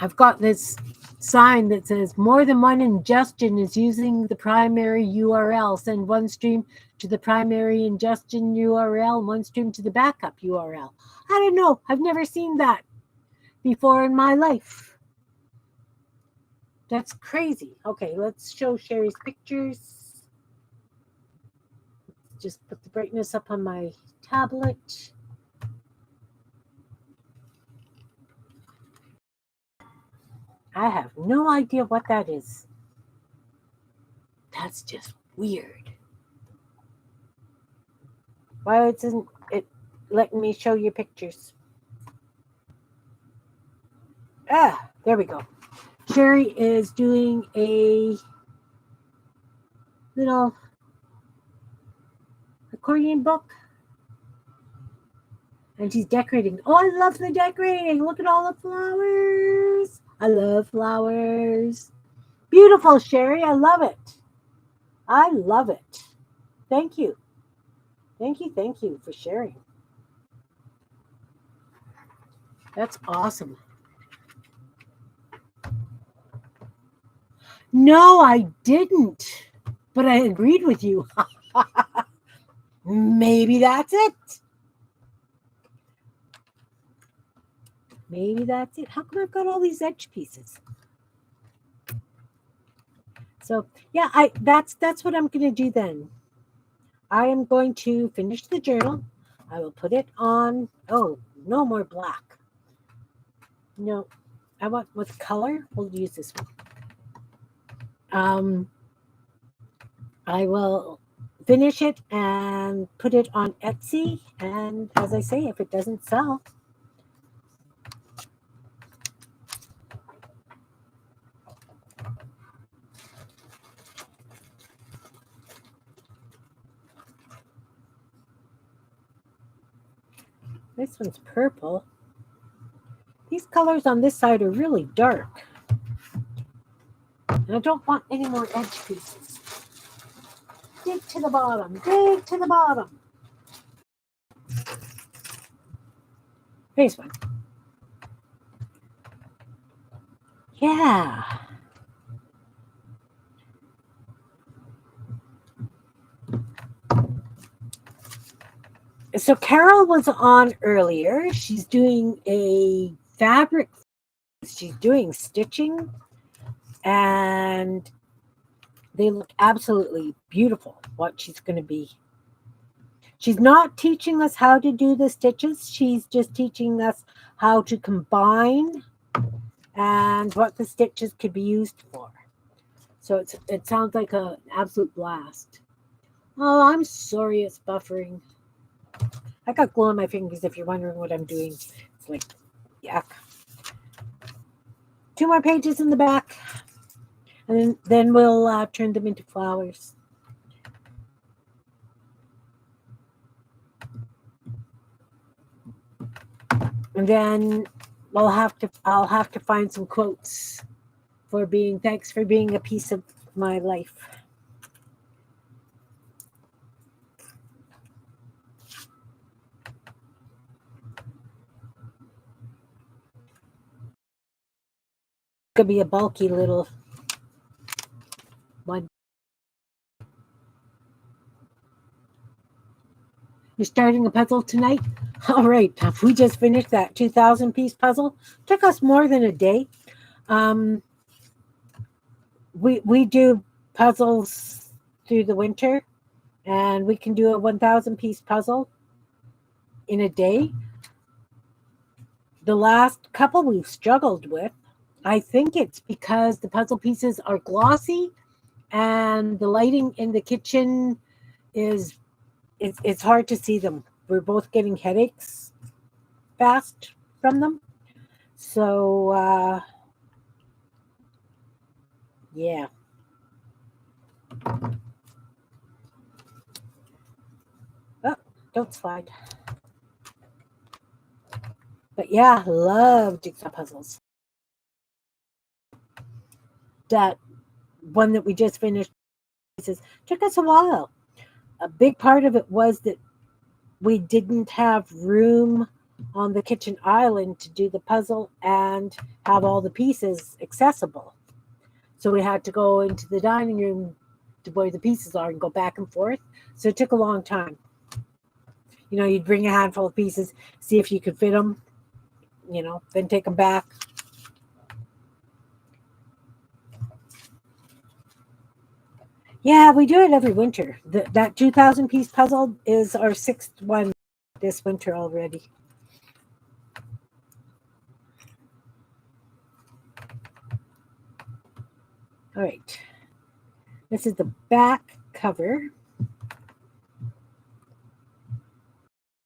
Speaker 1: I've got this sign that says more than one ingestion is using the primary URL. Send one stream to the primary ingestion URL and one stream to the backup URL. I don't know. I've never seen that before in my life. That's crazy. Okay, let's show Sherry's pictures. Just put the brightness up on my tablet. I have no idea what that is. That's just weird. Why isn't it letting me show you pictures? Ah, there we go. Sherry is doing a little accordion book. And she's decorating. Oh, I love the decorating. Look at all the flowers. I love flowers. Beautiful, Sherry. I love it. I love it. Thank you. Thank you for sharing. That's awesome. No, I didn't. But I agreed with you. Maybe that's it. Maybe that's it. How come I've got all these edge pieces? So yeah, that's what I'm going to do then. I am going to finish the journal. I will put it on. Oh, no more black. No, I want with color. We'll use this one. I will finish it and put it on Etsy. And as I say, if it doesn't sell, this one's purple. These colors on this side are really dark. And I don't want any more edge pieces. Dig to the bottom. Dig to the bottom. Here's one. Yeah. So Carol was on earlier. She's doing a fabric. She's doing stitching. And they look absolutely beautiful, what she's going to be. She's not teaching us how to do the stitches. She's just teaching us how to combine and what the stitches could be used for. So it sounds like an absolute blast. Oh, I'm sorry it's buffering. I got glue on my fingers if you're wondering what I'm doing. It's like, yuck. 2 more pages in the back. And then we'll turn them into flowers. And then I'll have to find some quotes for thanks for being a piece of my life. Could be a bulky little one. You're starting a puzzle tonight? All right. We just finished that 2,000 piece puzzle. Took us more than a day. We do puzzles through the winter, and we can do a 1,000 piece puzzle in a day. The last couple we've struggled with, I think it's because the puzzle pieces are glossy and the lighting in the kitchen is it's hard to see them. We're both getting headaches fast from them. So yeah. Oh, don't slide. But yeah, love jigsaw puzzles. That one that we just finished took us a while. A big part of it was that we didn't have room on the kitchen island to do the puzzle and have all the pieces accessible. So we had to go into the dining room to where the pieces are and go back and forth. So it took a long time. You know, you'd bring a handful of pieces, see if you could fit them, then take them back. Yeah, we do it every winter. That 2,000 piece puzzle is our sixth one this winter already. All right. This is the back cover.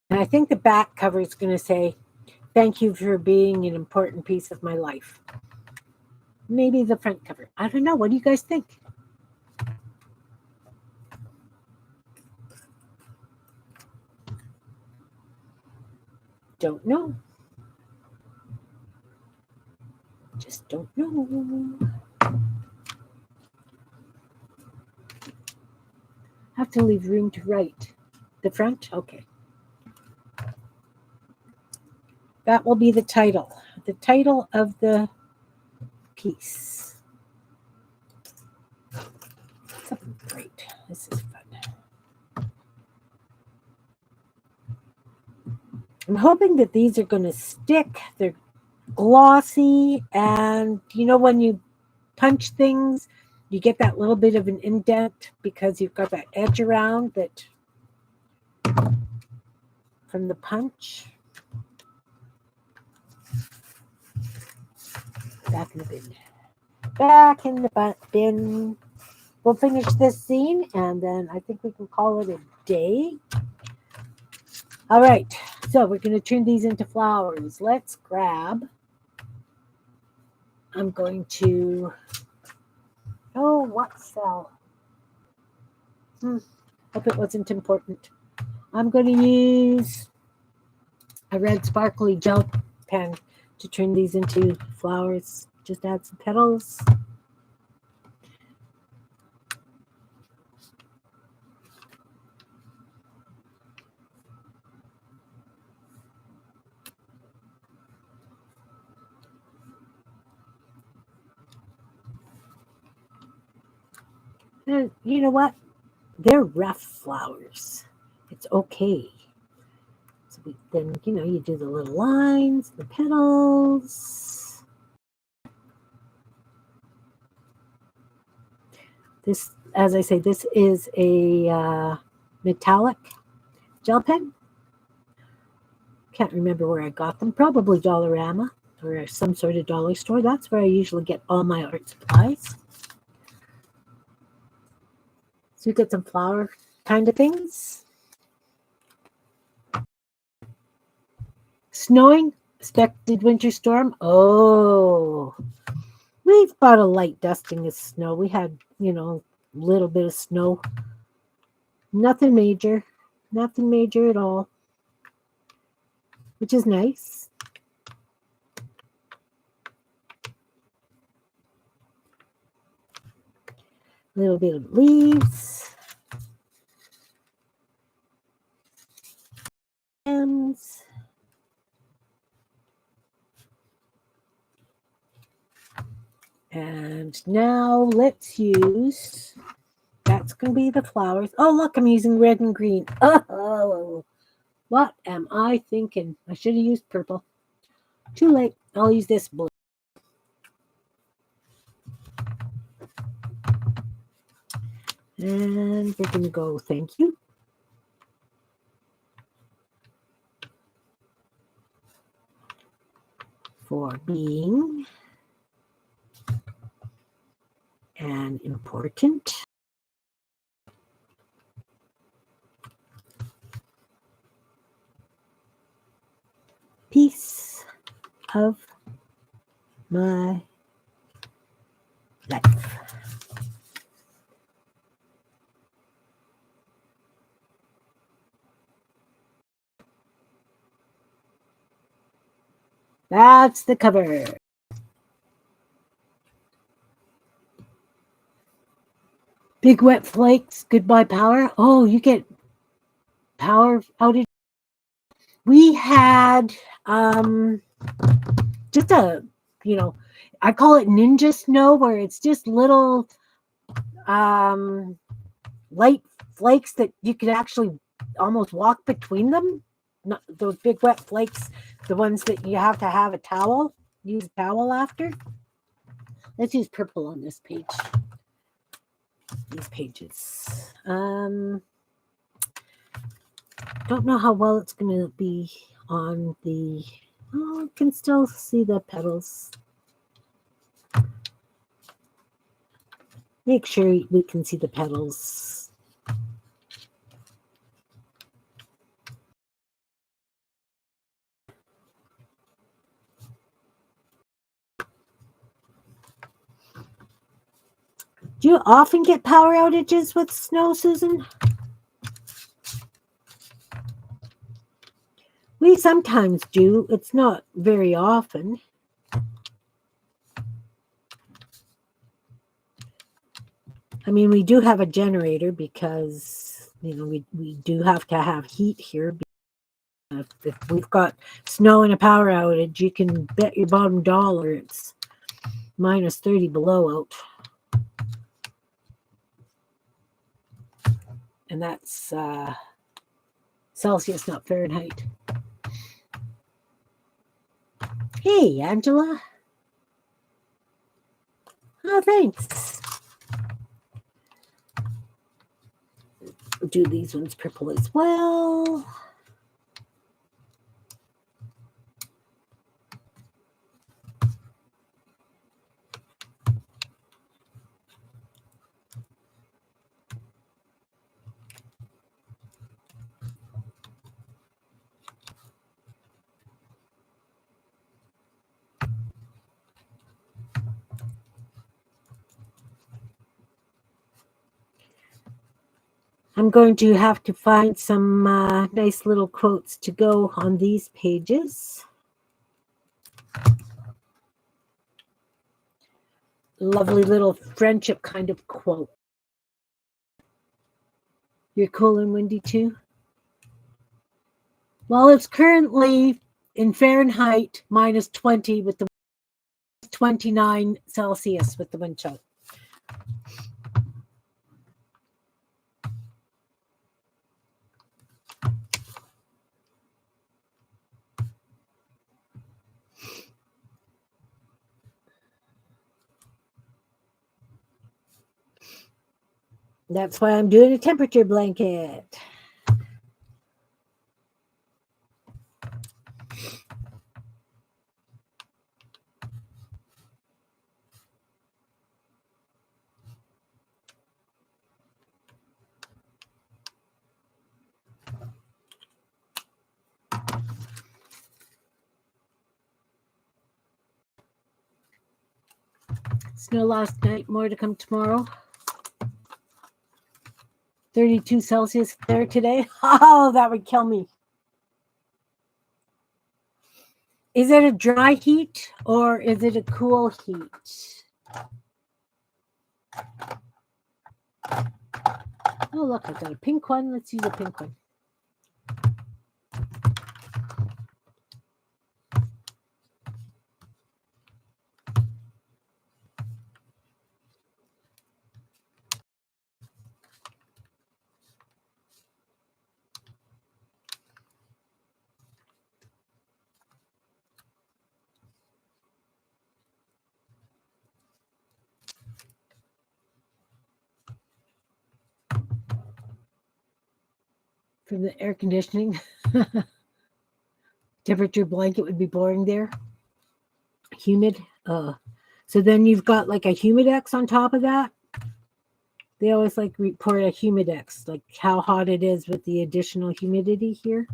Speaker 1: And I think the back cover is going to say, "Thank you for being an important piece of my life." Maybe the front cover. I don't know. What do you guys think? Don't know. Just don't know. Have to leave room to write. The front? Okay. That will be the title. The title of the piece. Something great. This is fun. I'm hoping that these are going to stick. They're glossy, and when you punch things, you get that little bit of an indent because you've got that edge around that from the punch. Back in the bin. Back in the bin. We'll finish this scene and then I think we can call it a day. All right, so we're going to turn these into flowers. Let's grab. I'm going to. Oh, what cell? Hope it wasn't important. I'm going to use a red sparkly gel pen to turn these into flowers. Just add some petals. And you know what? They're rough flowers. It's okay. So then, you do the little lines, the petals. This, as I say, this is a metallic gel pen. Can't remember where I got them. Probably Dollarama or some sort of dollar store. That's where I usually get all my art supplies. So we get some flower kind of things. Snowing, expected winter storm. Oh, we've got a light dusting of snow. We had, a little bit of snow. Nothing major. Nothing major at all. Which is nice. A little bit of leaves. Stems. And now let's use, that's going to be the flowers. Oh, look, I'm using red and green. Oh, what am I thinking? I should have used purple. Too late. I'll use this blue. And we're going to go, thank you. for being an important piece of my life. That's the cover. Big wet flakes, goodbye power. Oh, you get power outage. We had just a, I call it ninja snow, where it's just little light flakes that you could actually almost walk between them. Not those big wet flakes, the ones that you have to have a towel, use a towel after. Let's use purple on this page. These pages. Don't know how well it's going to be on the. Oh, I can still see the petals. Make sure we can see the petals. Do you often get power outages with snow, Susan? We sometimes do. It's not very often. I mean, we do have a generator because, we do have to have heat here. If we've got snow and a power outage, you can bet your bottom dollar it's minus 30 below out. And that's Celsius, not Fahrenheit. Hey, Angela. Oh, thanks. Do these ones purple as well. I'm going to have to find some nice little quotes to go on these pages. Lovely little friendship kind of quote. You're cool and windy too? Well, it's currently in Fahrenheit minus 20 with the 29 Celsius with the wind chill. That's why I'm doing a temperature blanket. Snow last night, more to come tomorrow. 32 Celsius there today. Oh, that would kill me. Is it a dry heat or is it a cool heat? Oh, look, I've got a pink one. Let's use a pink one. From the air conditioning. Temperature blanket would be boring there. Humid. So then you've got like a humidex on top of that. They always like report a humidex, like how hot it is with the additional humidity here.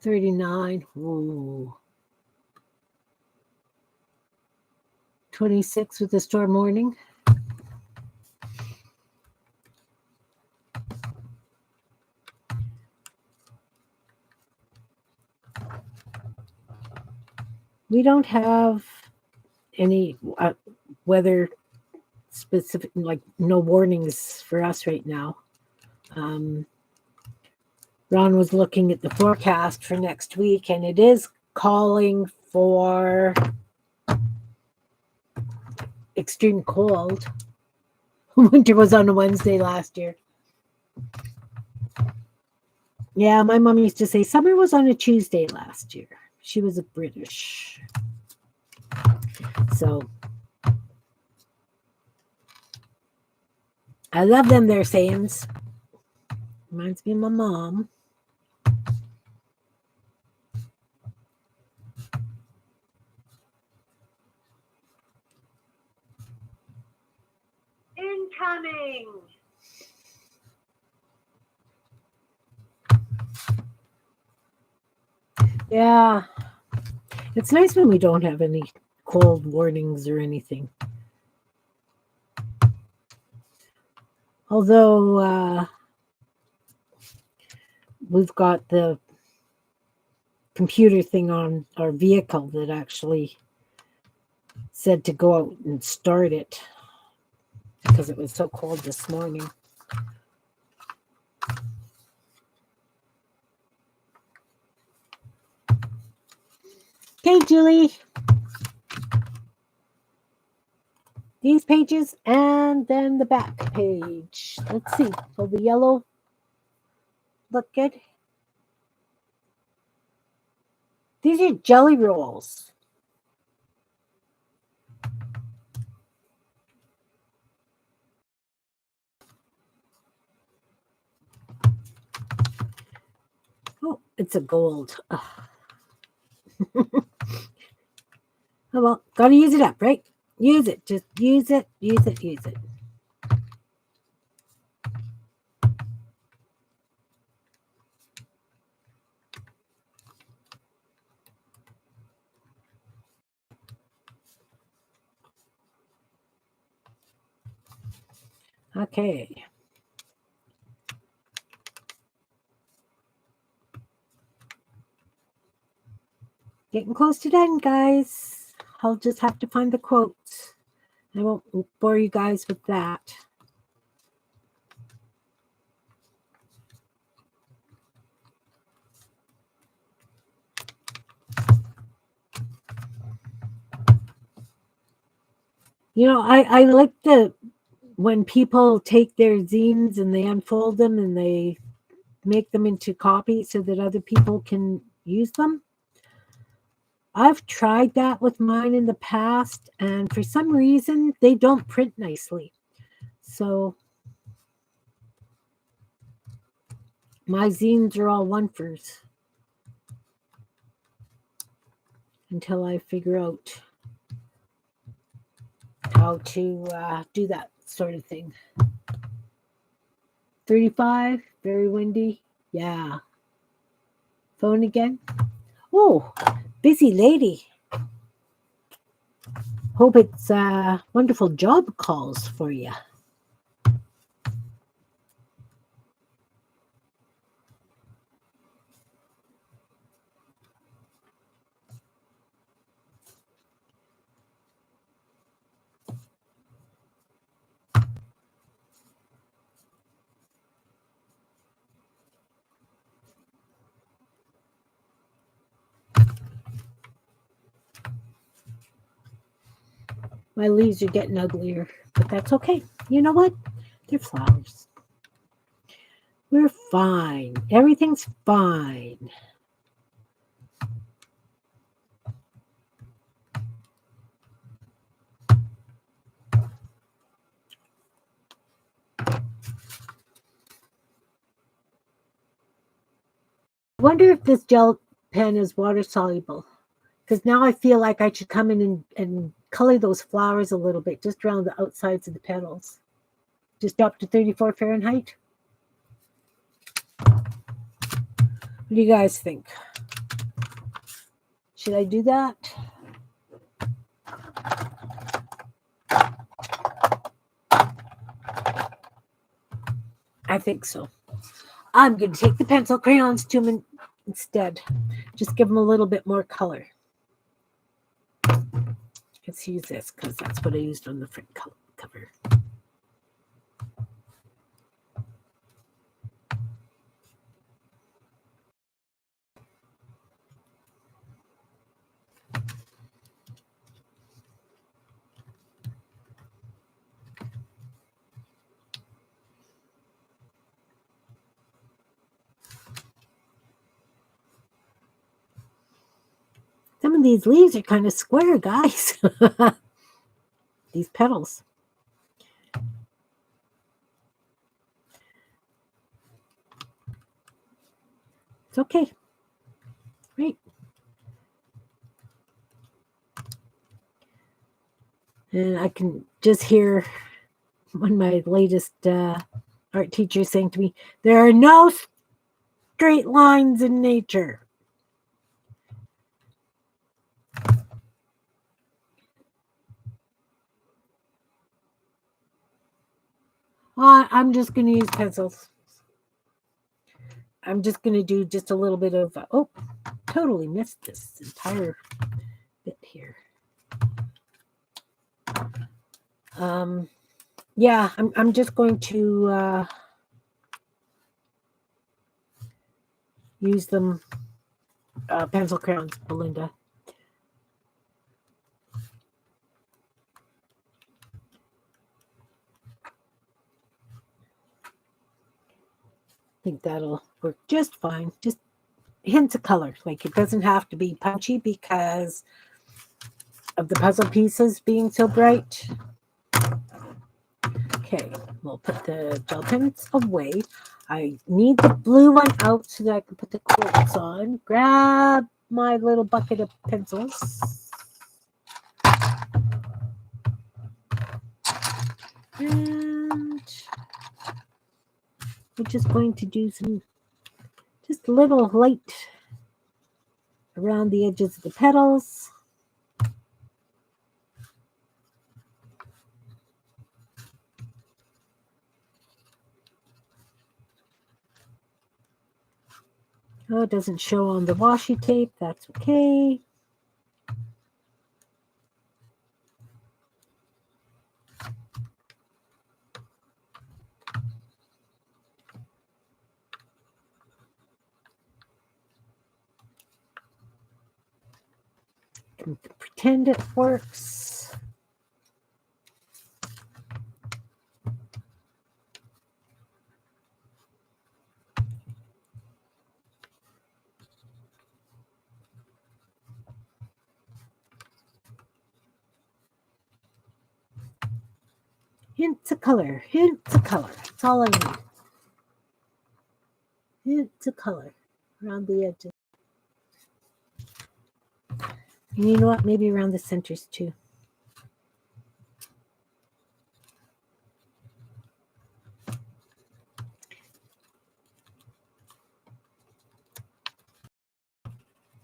Speaker 1: $39. Ooh. 26 with the storm warning. We don't have any weather specific, like no warnings for us right now. Ron was looking at the forecast for next week, and it is calling for extreme cold. Winter was on a Wednesday last year. Yeah, my mom used to say summer was on a Tuesday last year. She was a British. So I love them, their sayings. Reminds me of my mom. Incoming. Yeah. It's nice when we don't have any cold warnings or anything. Although we've got the computer thing on our vehicle that actually said to go out and start it because it was so cold this morning. Okay, Julie. These pages and then the back page. Let's see. Will the yellow look good? These are jelly rolls. Oh, it's a gold. Oh, well, gotta use it up, right? Use it. Just use it, use it, use it. Okay. Getting close to done, guys. I'll just have to find the quotes. I won't bore you guys with that. You know, I like when people take their zines and they unfold them and they make them into copies so that other people can use them. I've tried that with mine in the past, and for some reason, they don't print nicely. So my zines are all one-fers until I figure out how to do that sort of thing. 35, very windy. Yeah. Phone again. Oh, busy lady. Hope it's wonderful job calls for you. My leaves are getting uglier, but That's okay. You know what? They're flowers. We're fine. Everything's fine. I wonder if this gel pen is water soluble. Because now I feel like I should come in and color those flowers a little bit, just around the outsides of the petals. Just up to 34 Fahrenheit. What do you guys think? Should I do that? I think so. I'm going to take the pencil crayons to them instead. Just give them a little bit more color. Let's use this because that's what I used on the front cover. Some of these leaves are kind of square, guys. These petals. It's okay. Great. And I can just hear one of my latest art teachers saying to me, there are no straight lines in nature. I'm just going to use pencils. I'm just going to do just a little bit of, oh, totally missed this entire bit here. Yeah, I'm just going to use them pencil crayons, Belinda. I think that'll work just fine. Just hints of color. Like it doesn't have to be punchy because of the puzzle pieces being so bright. Okay, we'll put the gel pens away. I need the blue one out so that I can put the quilts on. Grab my little bucket of pencils. And we're just going to do some, just a little light around the edges of the petals. Oh, it doesn't show on the washi tape. That's okay. Can pretend it works. Hints of color. Hints of color. That's all I need. Hints of color around the edges. And you know what? Maybe around the centers too.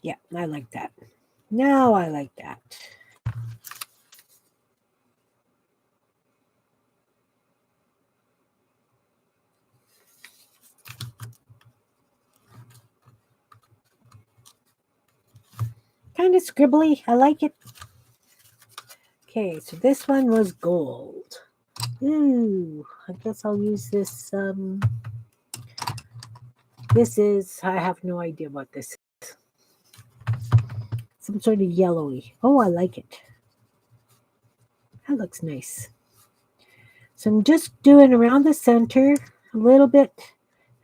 Speaker 1: Yeah, I like that. Now I like that. Kind of scribbly. I like it. Okay, so this one was gold. Ooh, I guess I'll use this. This is, I have no idea what this is. Some sort of yellowy. Oh, I like it. That looks nice. So I'm just doing around the center, a little bit,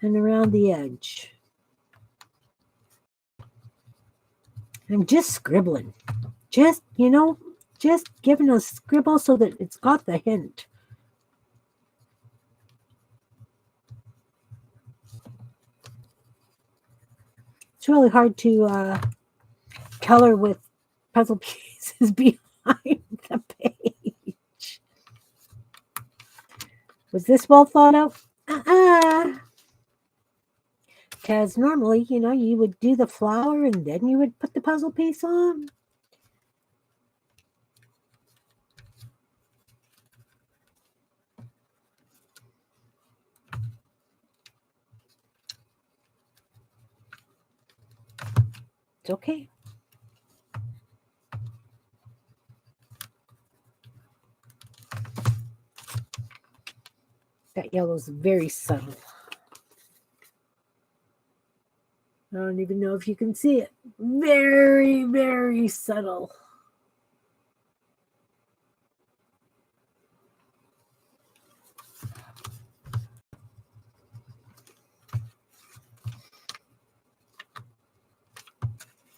Speaker 1: and around the edge. I'm just scribbling. Just, just giving a scribble so that it's got the hint. It's really hard to color with puzzle pieces behind the page. Was this well thought out? Because normally, you would do the flower and then you would put the puzzle piece on. It's okay. That yellow's very subtle. I don't even know if you can see it. Very, very subtle.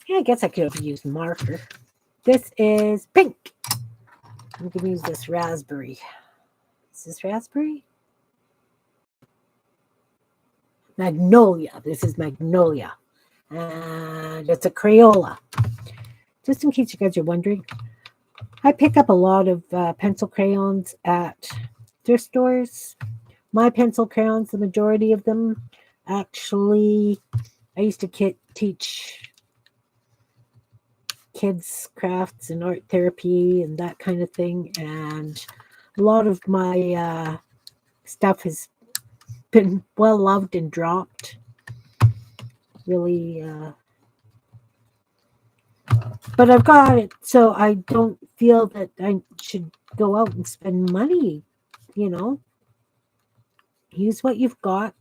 Speaker 1: Yeah, I guess I could have used marker. This is pink. I'm going to use this raspberry. Is this raspberry? Magnolia. This is magnolia. And it's a Crayola. Just in case you guys are wondering, I pick up a lot of pencil crayons at thrift stores. My pencil crayons, the majority of them, actually, I used to teach kids crafts and art therapy and that kind of thing. And a lot of my stuff has been well loved and dropped. Really, but I've got it, so I don't feel that I should go out and spend money, Use what you've got.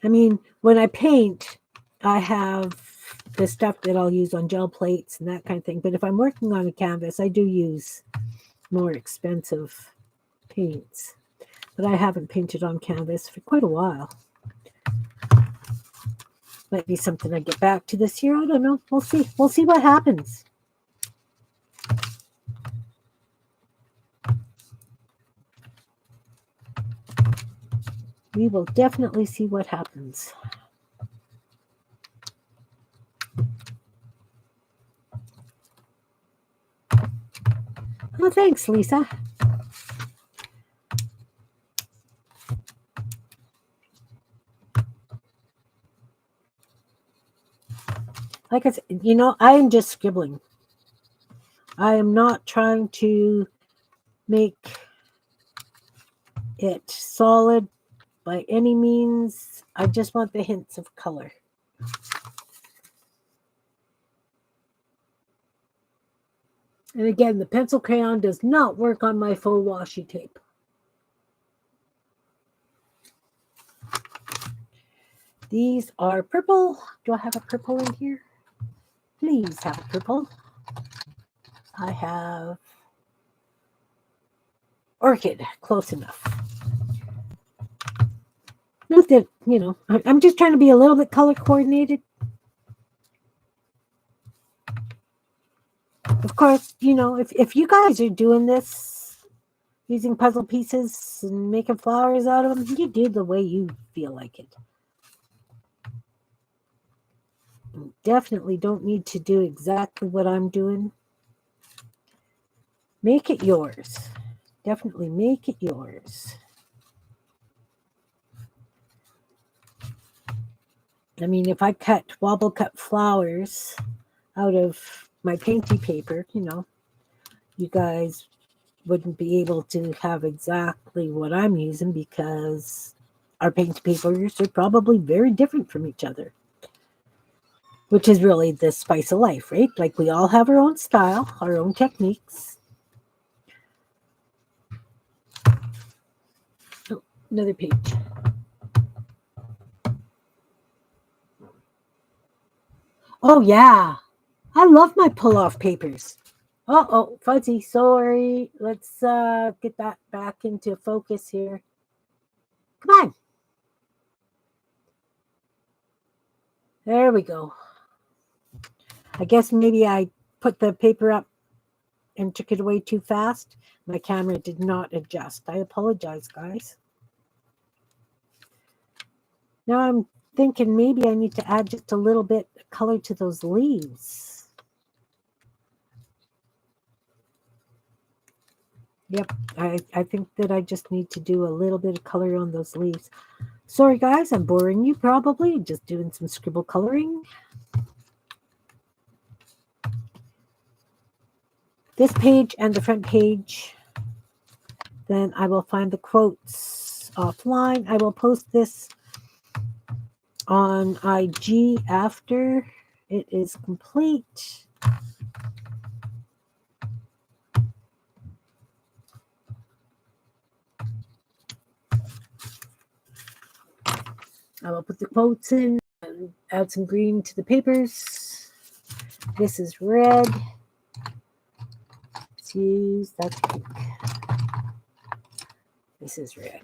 Speaker 1: I mean, when I paint, I have the stuff that I'll use on gel plates and that kind of thing. But if I'm working on a canvas, I do use more expensive paints. But I haven't painted on canvas for quite a while. Might be something I get back to this year. I don't know. We'll see. We'll see what happens. We will definitely see what happens. Oh, thanks, Lisa. Like I said, I am just scribbling. I am not trying to make it solid by any means. I just want the hints of color. And again, the pencil crayon does not work on my faux washi tape. These are purple. Do I have a purple in here? Please have a purple. I have orchid. Close enough. Not that, I'm just trying to be a little bit color coordinated. Of course, if you guys are doing this, using puzzle pieces and making flowers out of them, you do the way you feel like it. You definitely don't need to do exactly what I'm doing. Make it yours. Definitely make it yours. I mean, if I wobble cut flowers out of my painty paper, you guys wouldn't be able to have exactly what I'm using because our painty papers are probably very different from each other, which is really the spice of life, right? Like we all have our own style, our own techniques. Oh, another page. Oh, yeah. I love my pull-off papers. Oh, fuzzy, sorry. Let's get that back into focus here. Come on. There we go. I guess maybe I put the paper up and took it away too fast. My camera did not adjust. I apologize, guys. Now I'm thinking maybe I need to add just a little bit of color to those leaves. Yep, I think that I just need to do a little bit of color on those leaves. Sorry, guys, I'm boring you probably. Just doing some scribble coloring. This page and the front page. Then I will find the quotes offline. I will post this on IG after it is complete. I will put the quotes in and add some green to the papers. This is red. Let's use that pink. This is red.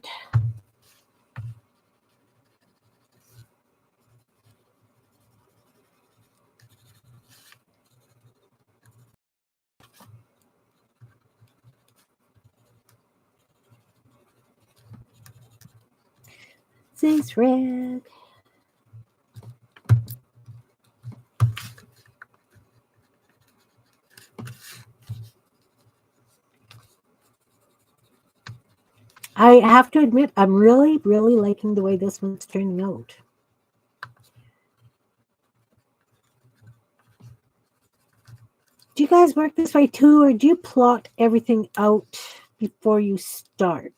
Speaker 1: This is red. I have to admit, I'm really, really liking the way this one's turning out. Do you guys work this way too, or do you plot everything out before you start?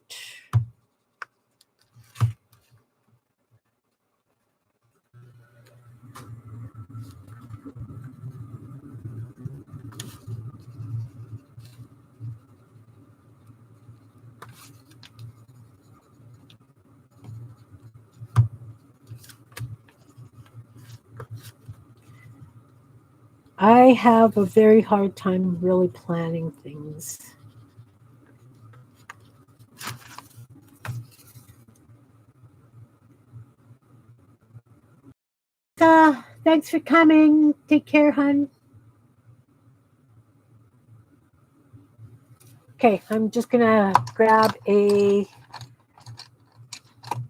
Speaker 1: I have a very hard time really planning things. Thanks for coming. Take care, hon. Okay, I'm just gonna grab a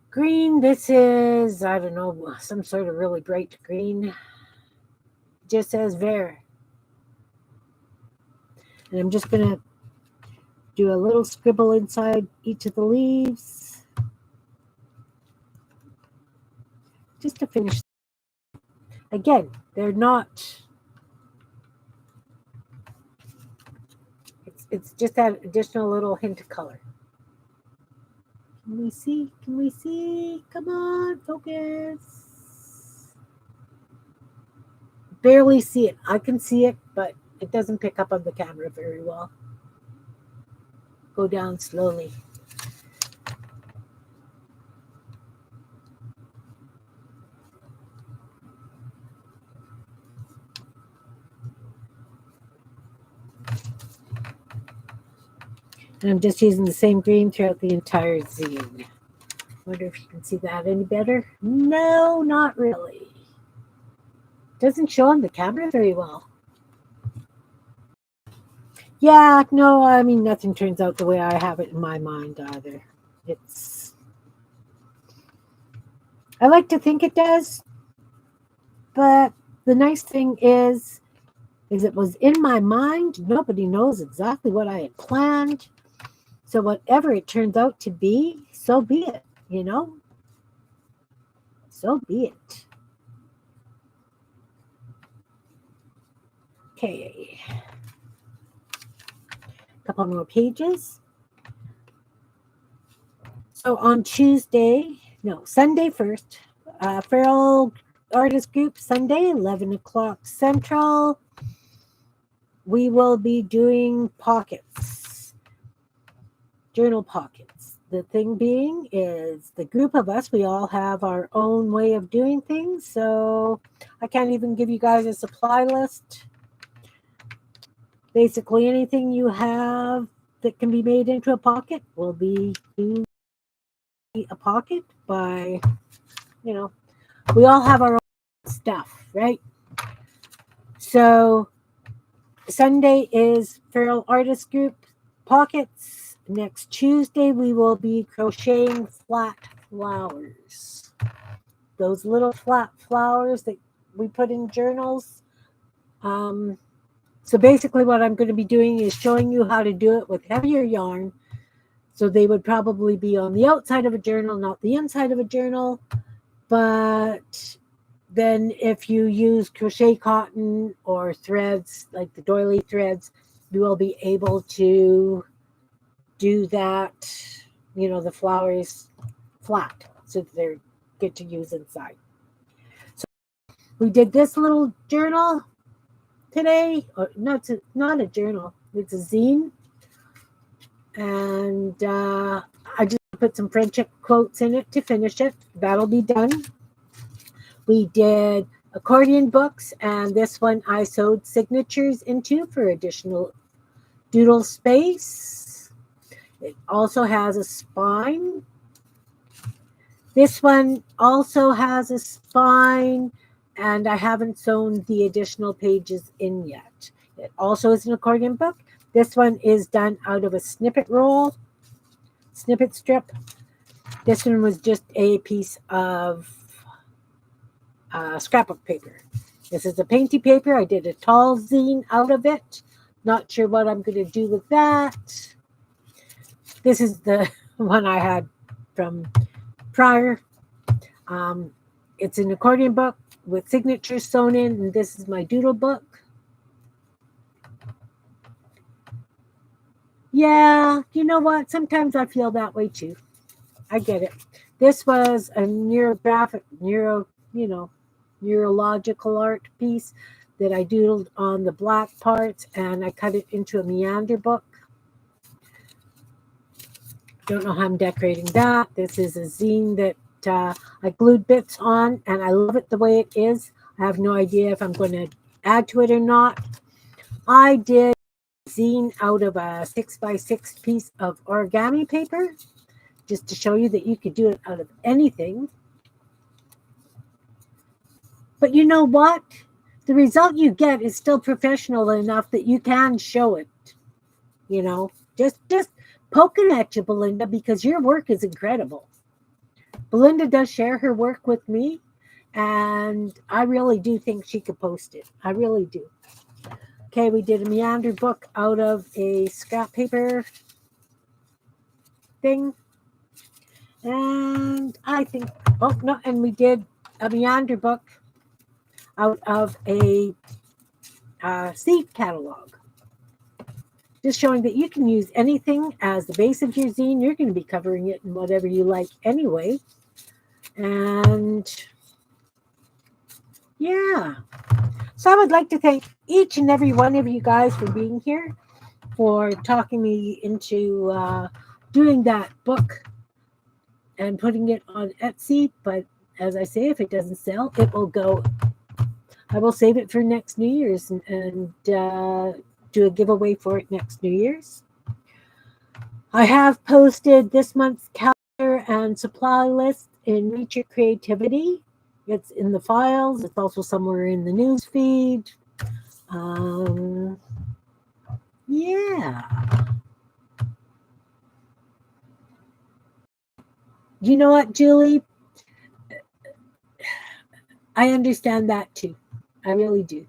Speaker 1: green. This is, I don't know, some sort of really bright green. It just says Ver. And I'm just gonna do a little scribble inside each of the leaves. Just to finish. Again, they're not, it's just that additional little hint of color. Can we see? Can we see? Come on, focus. Barely see it. I can see it, but it doesn't pick up on the camera very well. Go down slowly. And I'm just using the same green throughout the entire zine. Wonder if you can see that any better. No, not really. Doesn't show on the camera very well. Yeah, no, I mean, nothing turns out the way I have it in my mind either. I like to think it does, but the nice thing is it was in my mind. Nobody knows exactly what I had planned. So whatever it turns out to be, so be it, you know? So be it. Okay. A couple more pages. So on Sunday first, Feral Artist Group, Sunday, 11 o'clock Central. We will be doing pockets, journal pockets. The thing being is the group of us, we all have our own way of doing things. So I can't even give you guys a supply list. Basically, anything you have that can be made into a pocket will be a pocket by, you know, we all have our own stuff, right? So Sunday is Feral Artist Group Pockets. Next Tuesday, we will be crocheting flat flowers. Those little flat flowers that we put in journals. So basically what I'm going to be doing is showing you how to do it with heavier yarn. So they would probably be on the outside of a journal, not the inside of a journal. But then if you use crochet cotton or threads, like the doily threads, you will be able to do that, you know, the flowers flat so that they're good to use inside. So we did this little journal today, or not a journal, it's a zine. And I just put some friendship quotes in it to finish it. That'll be done. We did accordion books, and this one I sewed signatures into for additional doodle space. It also has a spine. This one also has a spine, and I haven't sewn the additional pages in yet. It also is an accordion book. This one is done out of a snippet roll, snippet strip. This one was just a piece of scrapbook paper. This is a painty paper. I did a tall zine out of it. Not sure what I'm going to do with that. This is the one I had from prior. It's an accordion book with signatures sewn in, and this is my doodle book. Yeah, you know what? Sometimes I feel that way too. I get it. This was a neurological art piece that I doodled on the black parts, and I cut it into a Meander book. Don't know how I'm decorating that. This is a zine that I glued bits on, and I love it the way it is. I have no idea if I'm going to add to it or not. I did a zine out of a 6x6 piece of origami paper, just to show you that you could do it out of anything. But you know what? The result you get is still professional enough that you can show it. You know, just poking at you, Belinda, because your work is incredible. Belinda does share her work with me, and I really do think she could post it. I really do. Okay, we did a Meander book out of a scrap paper thing. And I think, oh, no, and we did a Meander book out of a seed catalog. Just showing that you can use anything as the base of your zine. You're going to be covering it in whatever you like anyway. And yeah. So I would like to thank each and every one of you guys for being here, for talking me into doing that book and putting it on Etsy. But as I say, if it doesn't sell, it will go. I will save it for next New Year's and do a giveaway for it next New Year's. I have posted this month's calendar and supply list in Meet Your Creativity. It's in the files. It's also somewhere in the news feed. Yeah. You know what, Julie? I understand that too. I really do.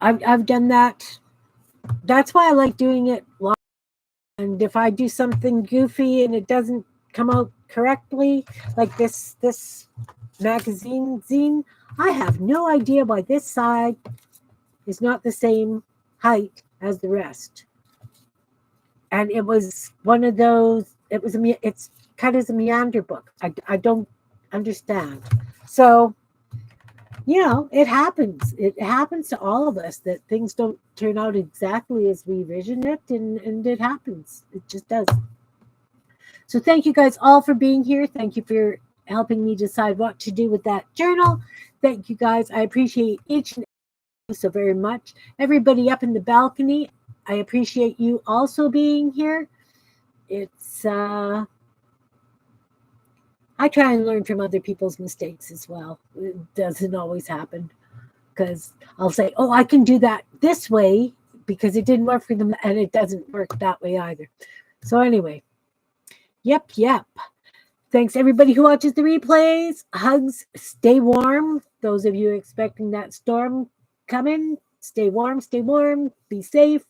Speaker 1: I've done that. That's why I like doing it live. And if I do something goofy and it doesn't come out correctly, like this magazine zine, I have no idea why this side is not the same height as the rest. And it was one of those, it's cut as a Meander book. I don't understand. So, you know, it happens. It happens to all of us that things don't turn out exactly as we envisioned it, and it happens. It just does. So thank you guys all for being here. Thank you for helping me decide what to do with that journal. Thank you guys. I appreciate each and every so very much. Everybody up in the balcony, I appreciate you also being here. It's I try and learn from other people's mistakes as well. It doesn't always happen because I'll say, "Oh, I can do that this way," because it didn't work for them, and it doesn't work that way either. So anyway, yep. Thanks everybody who watches the replays. Hugs. Stay warm. Those of you expecting that storm coming, stay warm. Be safe.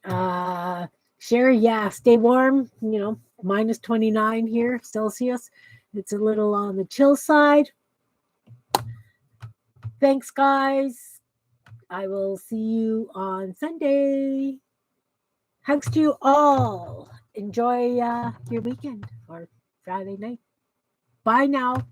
Speaker 1: Sherry, yeah, stay warm. Minus 29 here Celsius. It's a little on the chill side. Thanks, guys. I will see you on Sunday. Hugs to you all. Enjoy your weekend or Friday night. Bye now.